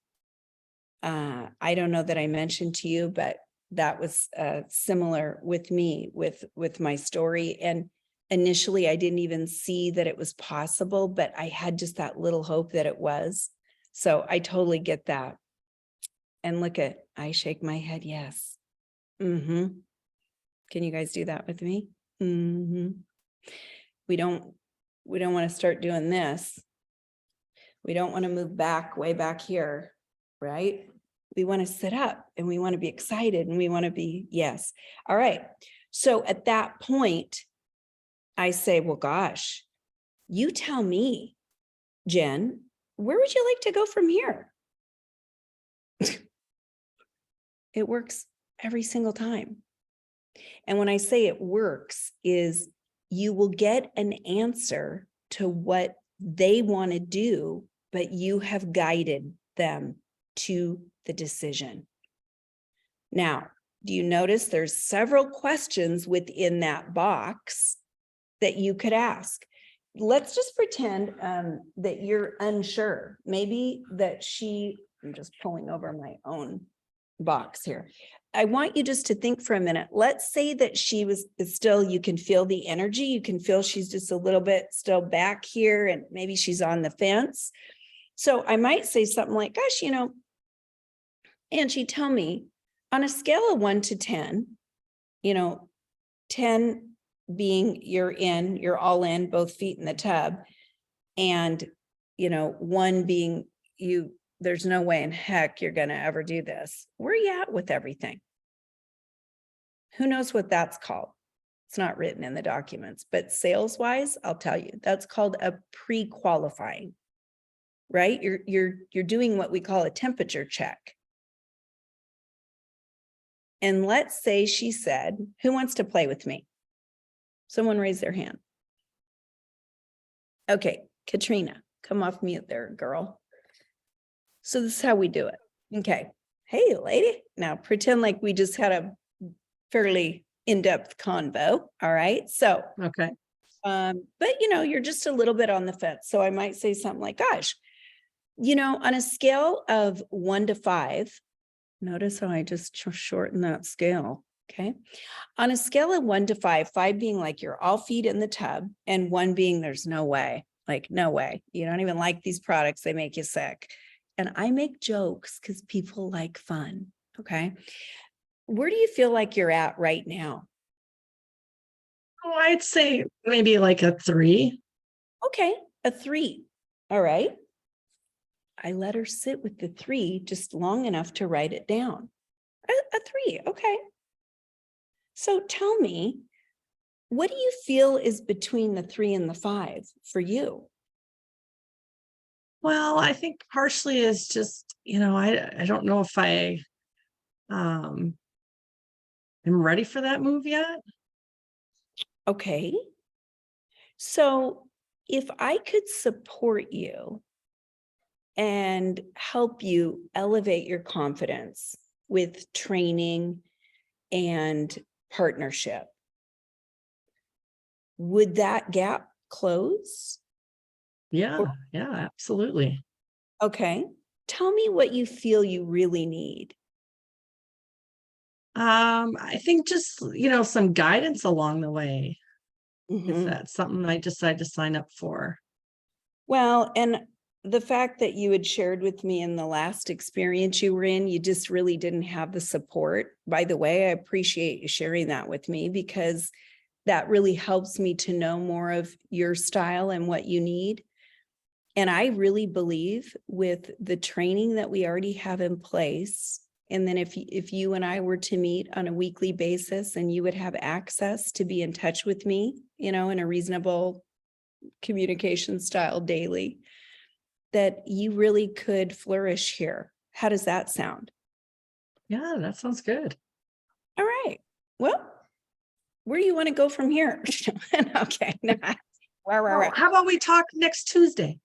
Speaker 3: I don't know that I mentioned to you, but that was similar with me with my story. And initially I didn't even see that it was possible, but I had just that little hope that it was. So I totally get that. And I shake my head. Yes. Mm-hmm. Can you guys do that with me? Mm-hmm. We don't want to start doing this. We don't want to move back, way back here, right? We want to sit up and we want to be excited and we want to be, yes. All right. So at that point, I say, well, gosh, you tell me, Jen, where would you like to go from here? It works every single time. And when I say it works, is you will get an answer to what they want to do, but you have guided them to the decision. Now, do you notice there's several questions within that box that you could ask? Let's just pretend that you're unsure. Maybe that I'm just pulling over my own box here. I want you just to think for a minute. Let's say that she was still, you can feel the energy. You can feel she's just a little bit still back here, and maybe she's on the fence. So I might say something like, gosh, Angie, tell me, on a scale of 1 to 10, 10 being you're all in, both feet in the tub, and 1 being there's no way in heck you're going to ever do this. Where are you at with everything? Who knows what that's called? It's not written in the documents, but sales wise, I'll tell you, that's called a pre-qualifying, right? You're doing what we call a temperature check. And let's say she said, who wants to play with me? Someone raise their hand. Okay, Katrina, come off mute there, girl. So this is how we do it. Okay. Hey, lady. Now pretend like we just had a fairly in-depth convo. All right. So,
Speaker 7: Okay.
Speaker 3: but you're just a little bit on the fence. So I might say something like, gosh, on a scale of 1 to 5, notice how I just shorten that scale. Okay. On a scale of 1 to 5, 5 being like you're all feet in the tub, and 1 being there's no way, like no way. You don't even like these products. They make you sick. And I make jokes because people like fun. Okay. Where do you feel like you're at right now?
Speaker 7: Oh, I'd say maybe like a 3.
Speaker 3: Okay. A 3. All right. I let her sit with the 3 just long enough to write it down. A 3. Okay. So tell me, what do you feel is between the 3 and the 5 for you?
Speaker 7: Well, I think partially is just, I don't know if I am ready for that move yet.
Speaker 3: Okay. So if I could support you and help you elevate your confidence with training and partnership, would that gap close?
Speaker 7: Yeah, absolutely.
Speaker 3: Okay. Tell me what you feel you really need.
Speaker 7: I think just, some guidance along the way. If
Speaker 3: Mhm.
Speaker 7: that's something I decide to sign up for.
Speaker 3: Well, and the fact that you had shared with me in the last experience you were in, you just really didn't have the support. By the way, I appreciate you sharing that with me because that really helps me to know more of your style and what you need. And I really believe with the training that we already have in place, and then if you and I were to meet on a weekly basis and you would have access to be in touch with me, in a reasonable communication style daily, that you really could flourish here. How does that sound?
Speaker 7: Yeah, that sounds good.
Speaker 3: All right. Well, where do you want to go from here? Okay.
Speaker 7: Oh, how about we talk next Tuesday?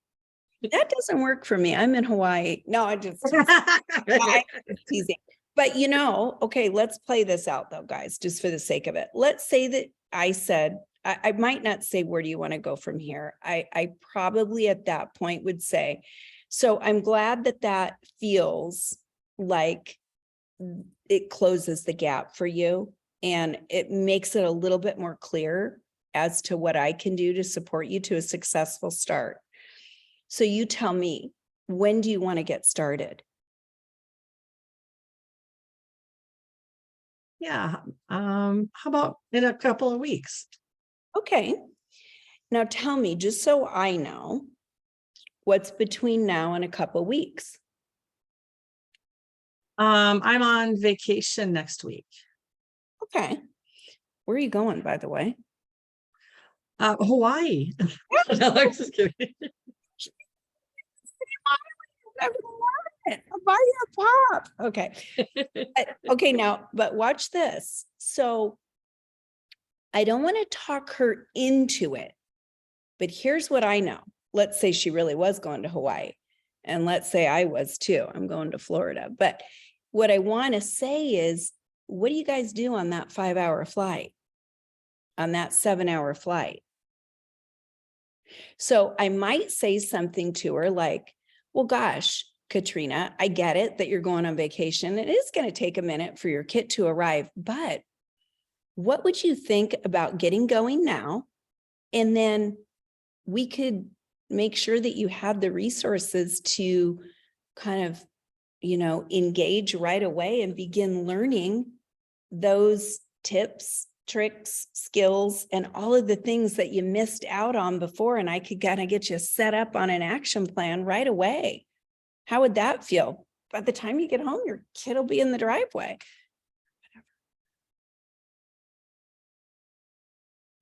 Speaker 3: That doesn't work for me. I'm in Hawaii. No, I just I'm teasing. But okay, let's play this out though, guys, just for the sake of it. Let's say that I said, I might not say, where do you want to go from here? I probably at that point would say, so I'm glad that feels like it closes the gap for you and it makes it a little bit more clear as to what I can do to support you to a successful start. So you tell me, when do you want to get started?
Speaker 7: Yeah. How about in a couple of weeks?
Speaker 3: Okay. Now tell me, just so I know, what's between now and a couple of weeks?
Speaker 7: I'm on vacation next week.
Speaker 3: Okay. Where are you going, by the way?
Speaker 7: Hawaii. No, I'm just kidding.
Speaker 3: I'll buy you a pop. Okay. Okay, now, but watch this. So I don't want to talk her into it, but here's what I know. Let's say she really was going to Hawaii, and let's say I was too. I'm going to Florida. But what I want to say is, what do you guys do on that 5-hour flight? On that 7-hour flight? So I might say something to her like, well, gosh, Katrina, I get it that you're going on vacation. It is going to take a minute for your kit to arrive, but what would you think about getting going now? And then we could make sure that you have the resources to kind of, engage right away and begin learning those tips, tricks, skills, and all of the things that you missed out on before. And I could kind of get you set up on an action plan right away. How would that feel? By the time you get home, your kid will be in the driveway.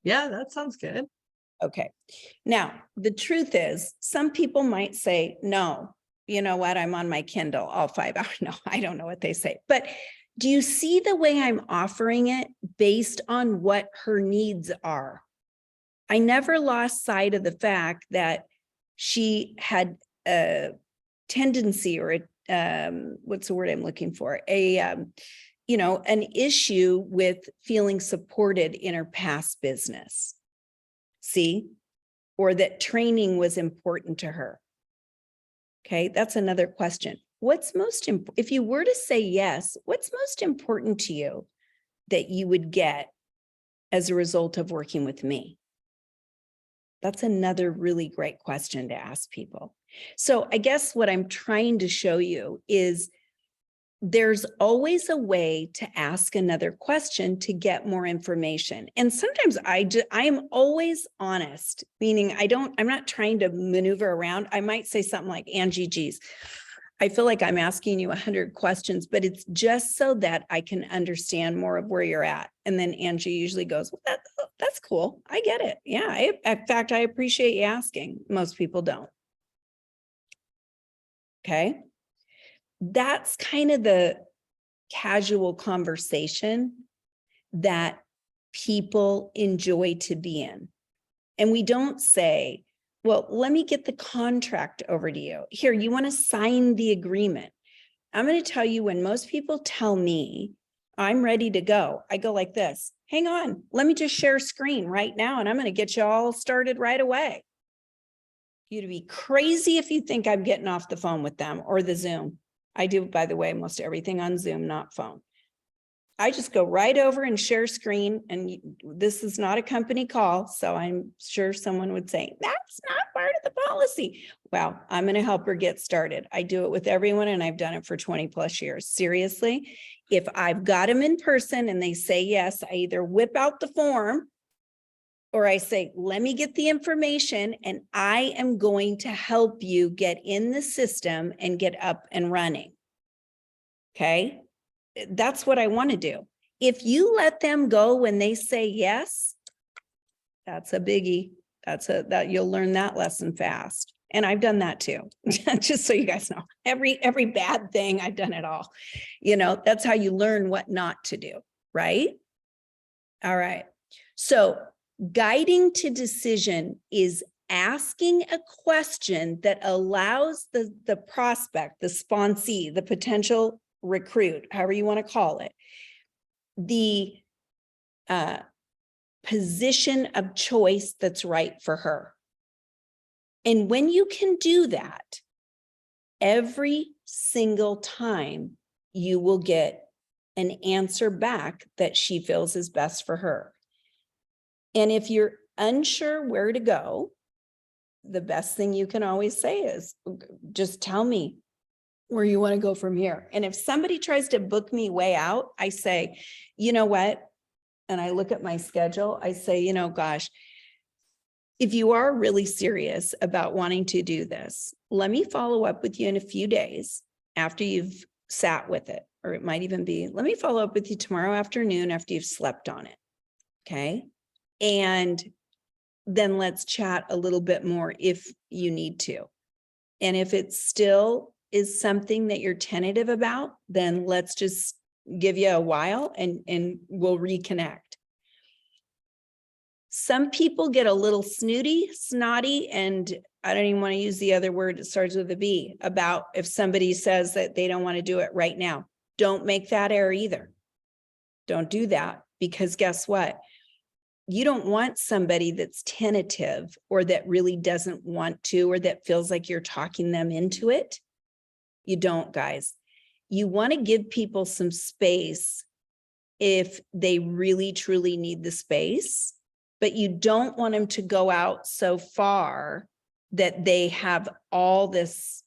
Speaker 7: Yeah, that sounds good.
Speaker 3: Okay. Now, the truth is, some people might say, no, you know what? I'm on my Kindle all 5 hours. No, I don't know what they say. But do you see the way I'm offering it based on what her needs are? I never lost sight of the fact that she had a tendency or what's the word I'm looking for? An issue with feeling supported in her past business. See, or that training was important to her. Okay, that's another question. What's most important, if you were to say yes, what's most important to you that you would get as a result of working with me? That's another really great question to ask people. So I guess what I'm trying to show you is there's always a way to ask another question to get more information. And sometimes I am always honest, meaning I'm not trying to maneuver around. I might say something like, Angie, geez, I feel like I'm asking you 100 questions, but it's just so that I can understand more of where you're at. And then Angie usually goes, well, that's cool. I get it. Yeah. In fact, I appreciate you asking. Most people don't. Okay. That's kind of the casual conversation that people enjoy to be in. And we don't say, well, let me get the contract over to you. Here, you want to sign the agreement. I'm going to tell you, when most people tell me I'm ready to go, I go like this. Hang on, let me just share screen right now, and I'm going to get you all started right away. You'd be crazy if you think I'm getting off the phone with them or the Zoom. I do, by the way, most everything on Zoom, not phone. I just go right over and share screen, and this is not a company call, so I'm sure someone would say, that's not part of the policy. Well, I'm going to help her get started. I do it with everyone, and I've done it for 20 plus years. Seriously, if I've got them in person and they say yes, I either whip out the form or I say, let me get the information and I am going to help you get in the system and get up and running. Okay. That's what I want to do. If you let them go when they say yes, that's a biggie. That you'll learn that lesson fast. And I've done that too. Just so you guys know, every bad thing, I've done it all. You know, that's how you learn what not to do, right? All right. So guiding to decision is asking a question that allows the prospect, the sponsee, the potential recruit, however you want to call it, the position of choice that's right for her. And when you can do that, every single time you will get an answer back that she feels is best for her. And if you're unsure where to go, the best thing you can always say is, just tell me where you want to go from here. And if somebody tries to book me way out, I say, you know what? And I look at my schedule, I say, you know, gosh, if you are really serious about wanting to do this, let me follow up with you in a few days after you've sat with it. Or it might even be, let me follow up with you tomorrow afternoon after you've slept on it. Okay. And then let's chat a little bit more if you need to. And if it still is something that you're tentative about, then let's just give you a while and we'll reconnect. Some people get a little snotty, and I don't even want to use the other word that starts with a B, about if somebody says that they don't want to do it right now. Don't make that error either. Don't do that, because guess what? You don't want somebody that's tentative or that really doesn't want to, or that feels like you're talking them into it. You don't, guys. You want to give people some space if they really, truly need the space, but you don't want them to go out so far that they have all this,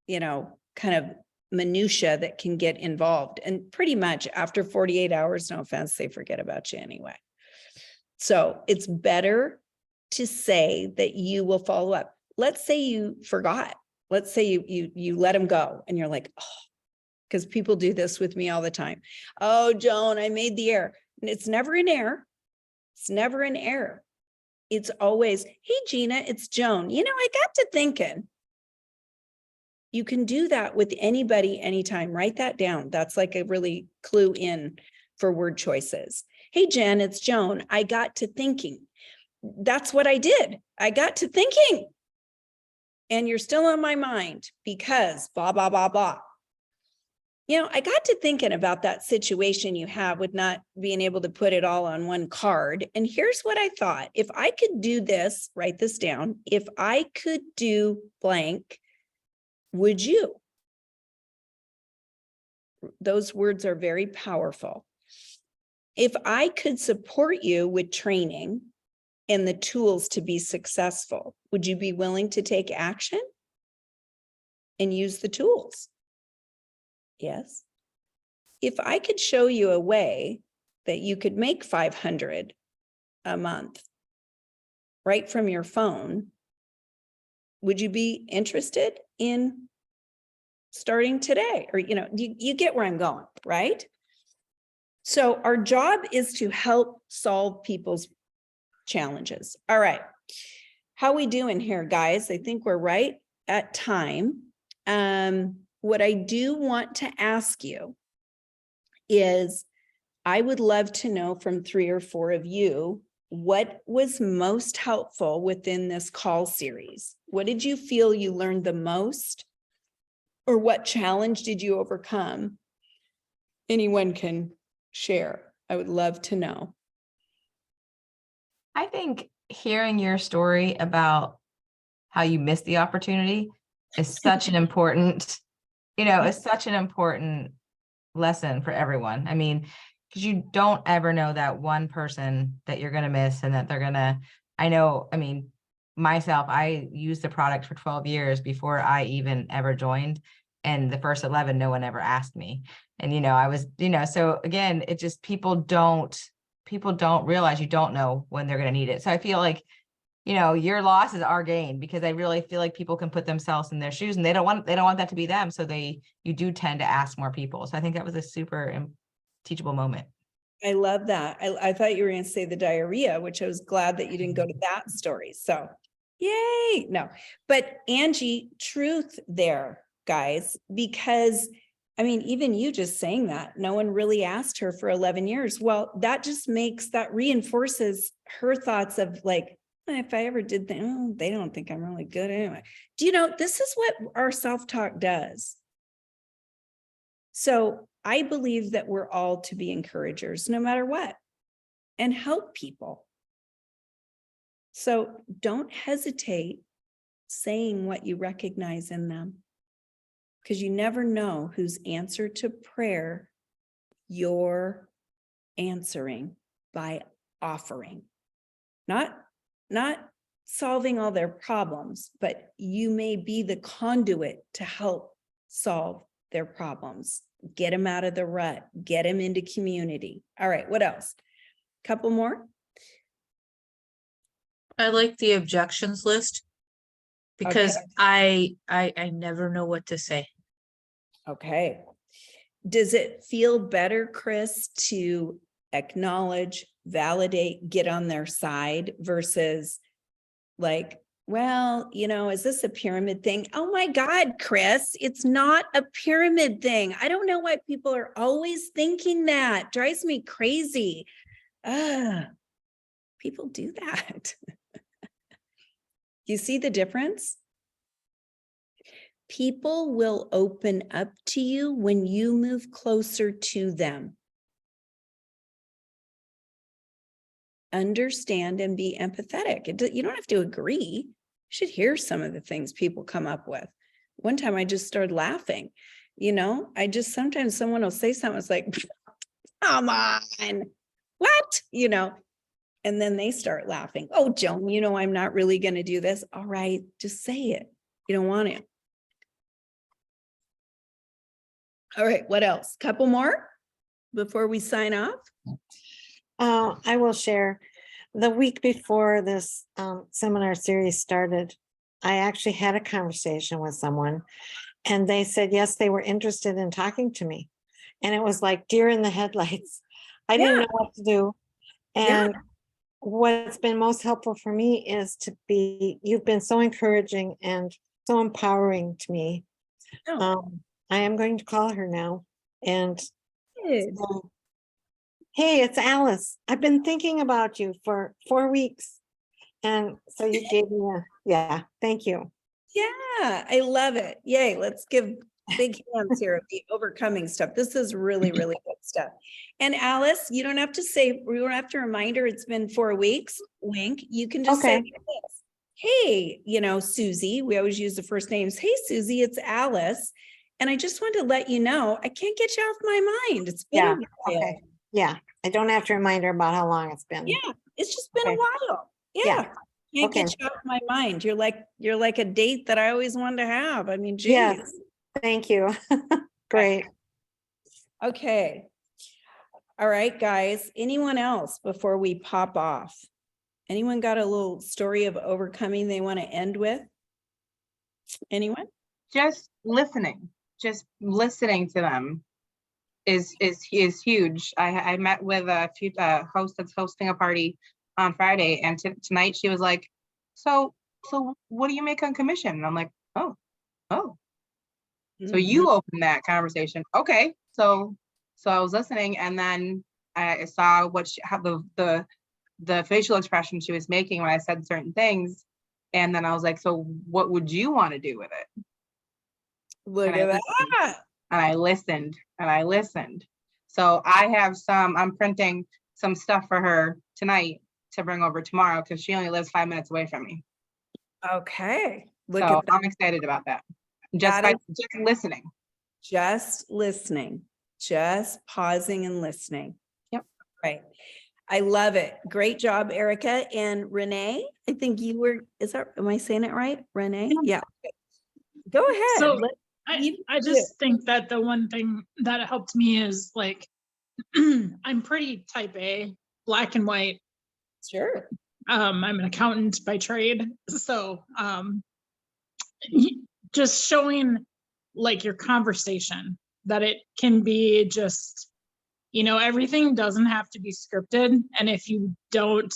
Speaker 3: you know, kind of minutia that can get involved. And pretty much after 48 hours, no offense, they forget about you anyway. So it's better to say that you will follow up. Let's say you forgot. Let's say you let them go and you're like, oh, because people do this with me all the time. Oh, Joan, I made the error. And it's never an error. It's never an error. It's always, hey, Gina, it's Joan. You know, I got to thinking. You can do that with anybody, anytime. Write that down. That's like a really clue in for word choices. Hey, Jen, it's Joan. I got to thinking. That's what I did. I got to thinking. And you're still on my mind because blah, blah, blah, blah. You know, I got to thinking about that situation you have with not being able to put it all on one card. And here's what I thought. If I could do this, write this down. If I could do blank, would you? Those words are very powerful. If I could support you with training and the tools to be successful, would you be willing to take action and use the tools? Yes. If I could show you a way that you could make 500 a month right from your phone, would you be interested in starting today? Or, you know, you get where I'm going, right? So our job is to help solve people's challenges. All right. How we doing here, guys? I think we're right at time. What I do want to ask you is, I would love to know from 3 or 4 of you, what was most helpful within this call series? What did you feel you learned the most? Or what challenge did you overcome? Anyone can share. I would love to know.
Speaker 8: I think hearing your story about how you missed the opportunity is such an important, it's such an important lesson for everyone. I mean, because you don't ever know that one person that you're gonna miss and that they're gonna, I know, I mean, myself, I used the product for 12 years before I even ever joined. And the first 11, no one ever asked me. And, I was, so again, it just, people don't realize you don't know when they're going to need it. So I feel like, your loss is our gain, because I really feel like people can put themselves in their shoes and they don't want that to be them. So you do tend to ask more people. So I think that was a super teachable moment.
Speaker 3: I love that. I thought you were going to say the diarrhea, which I was glad that you didn't go to that story. So yay. No, but Angie, truth there, guys, because I mean, even you just saying that, no one really asked her for 11 years. Well, that reinforces her thoughts of like, if I ever did that, they don't think I'm really good anyway. Do you know, this is what our self-talk does. So I believe that we're all to be encouragers no matter what, and help people. So don't hesitate saying what you recognize in them, because you never know whose answer to prayer you're answering by offering. Not solving all their problems, but you may be the conduit to help solve their problems. Get them out of the rut, get them into community. All right, what else? Couple more?
Speaker 9: I like the objections list because I never know what to say.
Speaker 3: Okay. Does it feel better, Chris, to acknowledge, validate, get on their side versus like, well, is this a pyramid thing? Oh my God, Chris, it's not a pyramid thing. I don't know why people are always thinking that. Drives me crazy. People do that. You see the difference? People will open up to you when you move closer to them. Understand and be empathetic. You don't have to agree. You should hear some of the things people come up with. One time I just started laughing. Sometimes someone will say something, it's like, come on, what? And then they start laughing. Oh, Joan, I'm not really going to do this. All right, just say it. You don't want it. All right, what else? Couple more before we sign off?
Speaker 10: I will share. The week before this seminar series started, I actually had a conversation with someone, and they said, yes, they were interested in talking to me. And it was like deer in the headlights. I didn't know what to do. And what's been most helpful for me is you've been so encouraging and so empowering to me. I am going to call her now. And hey, it's Alice. I've been thinking about you for 4 weeks. And so you gave me thank you.
Speaker 3: Yeah, I love it. Yay. Let's give big hands here of the overcoming stuff. This is really, really good stuff. And Alice, you don't have to remind her it's been 4 weeks. Wink. You can just say this. Hey, Susie, we always use the first names. Hey, Susie, it's Alice. And I just want to let you know, I can't get you off my mind. It's been a while.
Speaker 10: Okay. Yeah. I don't have to remind her about how long it's been.
Speaker 3: Yeah. It's just been a while. Yeah. Can't get you off my mind. You're like a date that I always wanted to have. I mean, geez.
Speaker 10: Yes. Thank you. Great.
Speaker 3: Okay. All right, guys. Anyone else before we pop off? Anyone got a little story of overcoming they want to end with? Anyone?
Speaker 11: Just listening to them is huge. I met with a few host that's hosting a party on Friday, and tonight she was like, so what do you make on commission? And I'm like, oh. So you opened that conversation. Okay. So I was listening, and then I saw how the facial expression she was making when I said certain things. And then I was like, so what would you want to do with it?
Speaker 3: Look at that.
Speaker 11: And I listened. So I'm printing some stuff for her tonight to bring over tomorrow, because she only lives 5 minutes away from me.
Speaker 3: Okay.
Speaker 11: So I'm excited about that. Just listening.
Speaker 3: Just listening. Just pausing and listening. Right. I love it. Great job, Erica. And Renee, I think you were, am I saying it right? Renee? Yeah. Go ahead.
Speaker 12: So
Speaker 3: Let-
Speaker 12: I
Speaker 3: you do
Speaker 12: just think that the one thing that helped me is like, I'm pretty type A, black and white.
Speaker 3: Sure.
Speaker 12: I'm an accountant by trade. So just showing like your conversation, that it can be just, everything doesn't have to be scripted. And if you don't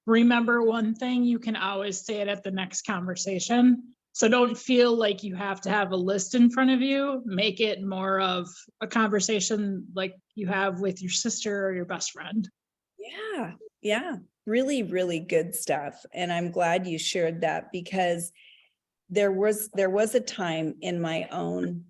Speaker 12: remember one thing, you can always say it at the next conversation. So don't feel like you have to have a list in front of you. Make it more of a conversation like you have with your sister or your best friend.
Speaker 3: Yeah. Yeah. Really, really good stuff. And I'm glad you shared that, because there was a time in my own,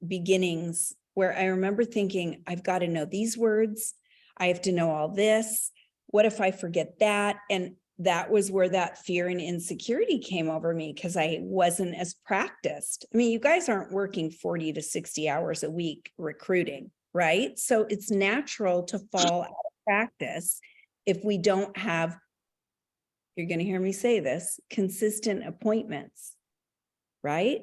Speaker 3: beginnings where I remember thinking, I've got to know these words. I have to know all this. What if I forget that? And that was where that fear and insecurity came over me, because I wasn't as practiced. I mean, you guys aren't working 40 to 60 hours a week recruiting, right? So it's natural to fall out of practice if we don't have, you're going to hear me say this, consistent appointments, right?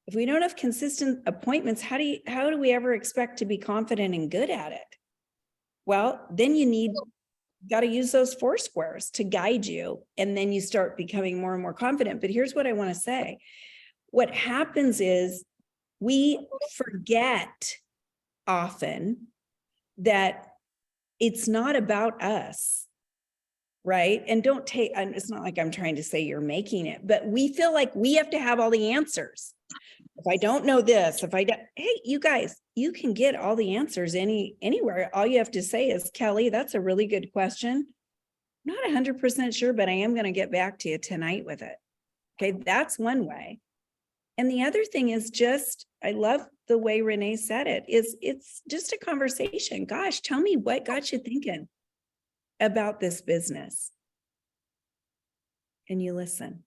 Speaker 3: If we don't have consistent appointments, how do we ever expect to be confident and good at it? Well, then you got to use those four squares to guide you. And then you start becoming more and more confident. But here's what I want to say. What happens is we forget often that it's not about us, right? And it's not like I'm trying to say you're making it, but we feel like we have to have all the answers. If I don't know this, hey, you guys, you can get all the answers anywhere. All you have to say is, Kelly, that's a really good question. I'm not 100% sure, but I am going to get back to you tonight with it. Okay, that's one way. And the other thing is I love the way Renee said it, it's just a conversation. Gosh, tell me what got you thinking about this business. And you listen.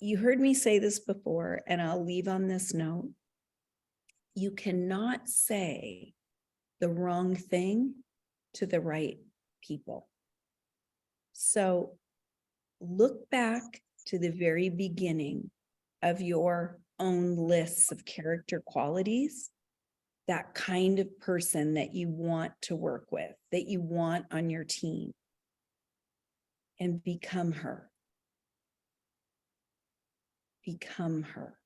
Speaker 3: You heard me say this before, and I'll leave on this note. You cannot say the wrong thing to the right people. So look back to the very beginning of your own lists of character qualities, that kind of person that you want to work with, that you want on your team, and become her. Become her.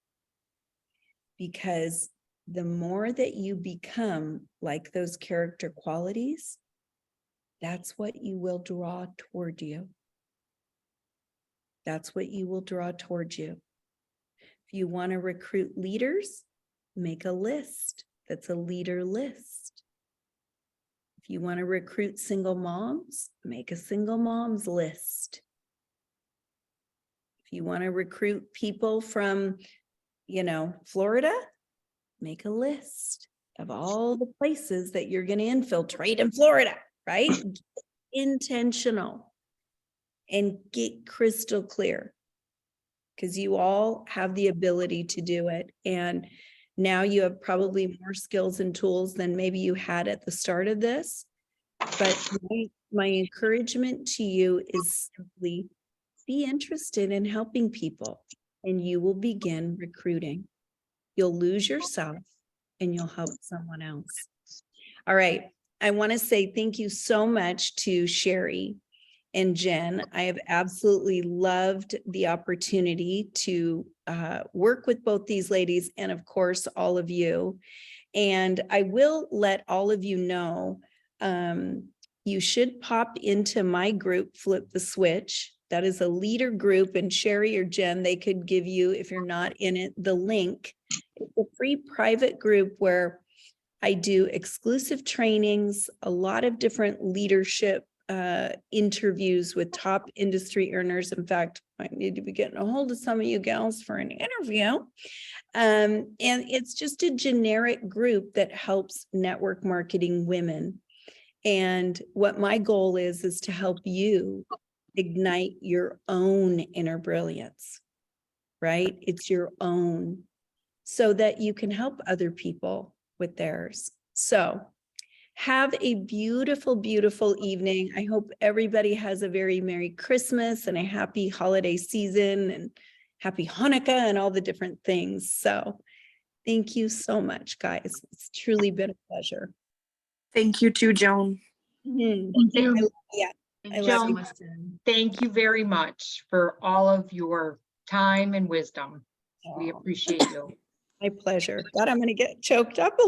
Speaker 3: Because the more that you become like those character qualities, that's what you will draw toward you. That's what you will draw towards you. If you want to recruit leaders, make a list that's a leader list. If you want to recruit single moms, make a single moms list. If you want to recruit people from, Florida, make a list of all the places that you're going to infiltrate in Florida, right? Get intentional and get crystal clear, because you all have the ability to do it. And now you have probably more skills and tools than maybe you had at the start of this. But my encouragement to you is simply be interested in helping people, and you will begin recruiting. You'll lose yourself and you'll help someone else. All right. I want to say thank you so much to Sherry and Jen. I have absolutely loved the opportunity to work with both these ladies, and of course, all of you. And I will let all of you know, you should pop into my group, Flip the Switch. That is a leader group, and Sherry or Jen, they could give you, if you're not in it, the link. It's a free private group where I do exclusive trainings, a lot of different leadership interviews with top industry earners. In fact, I need to be getting a hold of some of you gals for an interview. And it's just a generic group that helps network marketing women. And what my goal is to help you ignite your own inner brilliance, right? It's your own, so that you can help other people with theirs. So Have a beautiful, beautiful evening. I hope everybody has a very Merry Christmas and a happy holiday season and happy Hanukkah and all the different things. So thank you so much, guys. It's truly been a pleasure.
Speaker 2: Thank you too, Joan.
Speaker 3: Mhm.
Speaker 12: Thank you.
Speaker 3: Yeah.
Speaker 6: Thank
Speaker 3: I
Speaker 6: you
Speaker 3: love
Speaker 6: so
Speaker 3: you.
Speaker 6: much, Jen.
Speaker 1: Thank you very much for all of your time and wisdom. We
Speaker 3: Aw,
Speaker 1: appreciate you.
Speaker 3: my pleasure. God, I'm going to get choked up a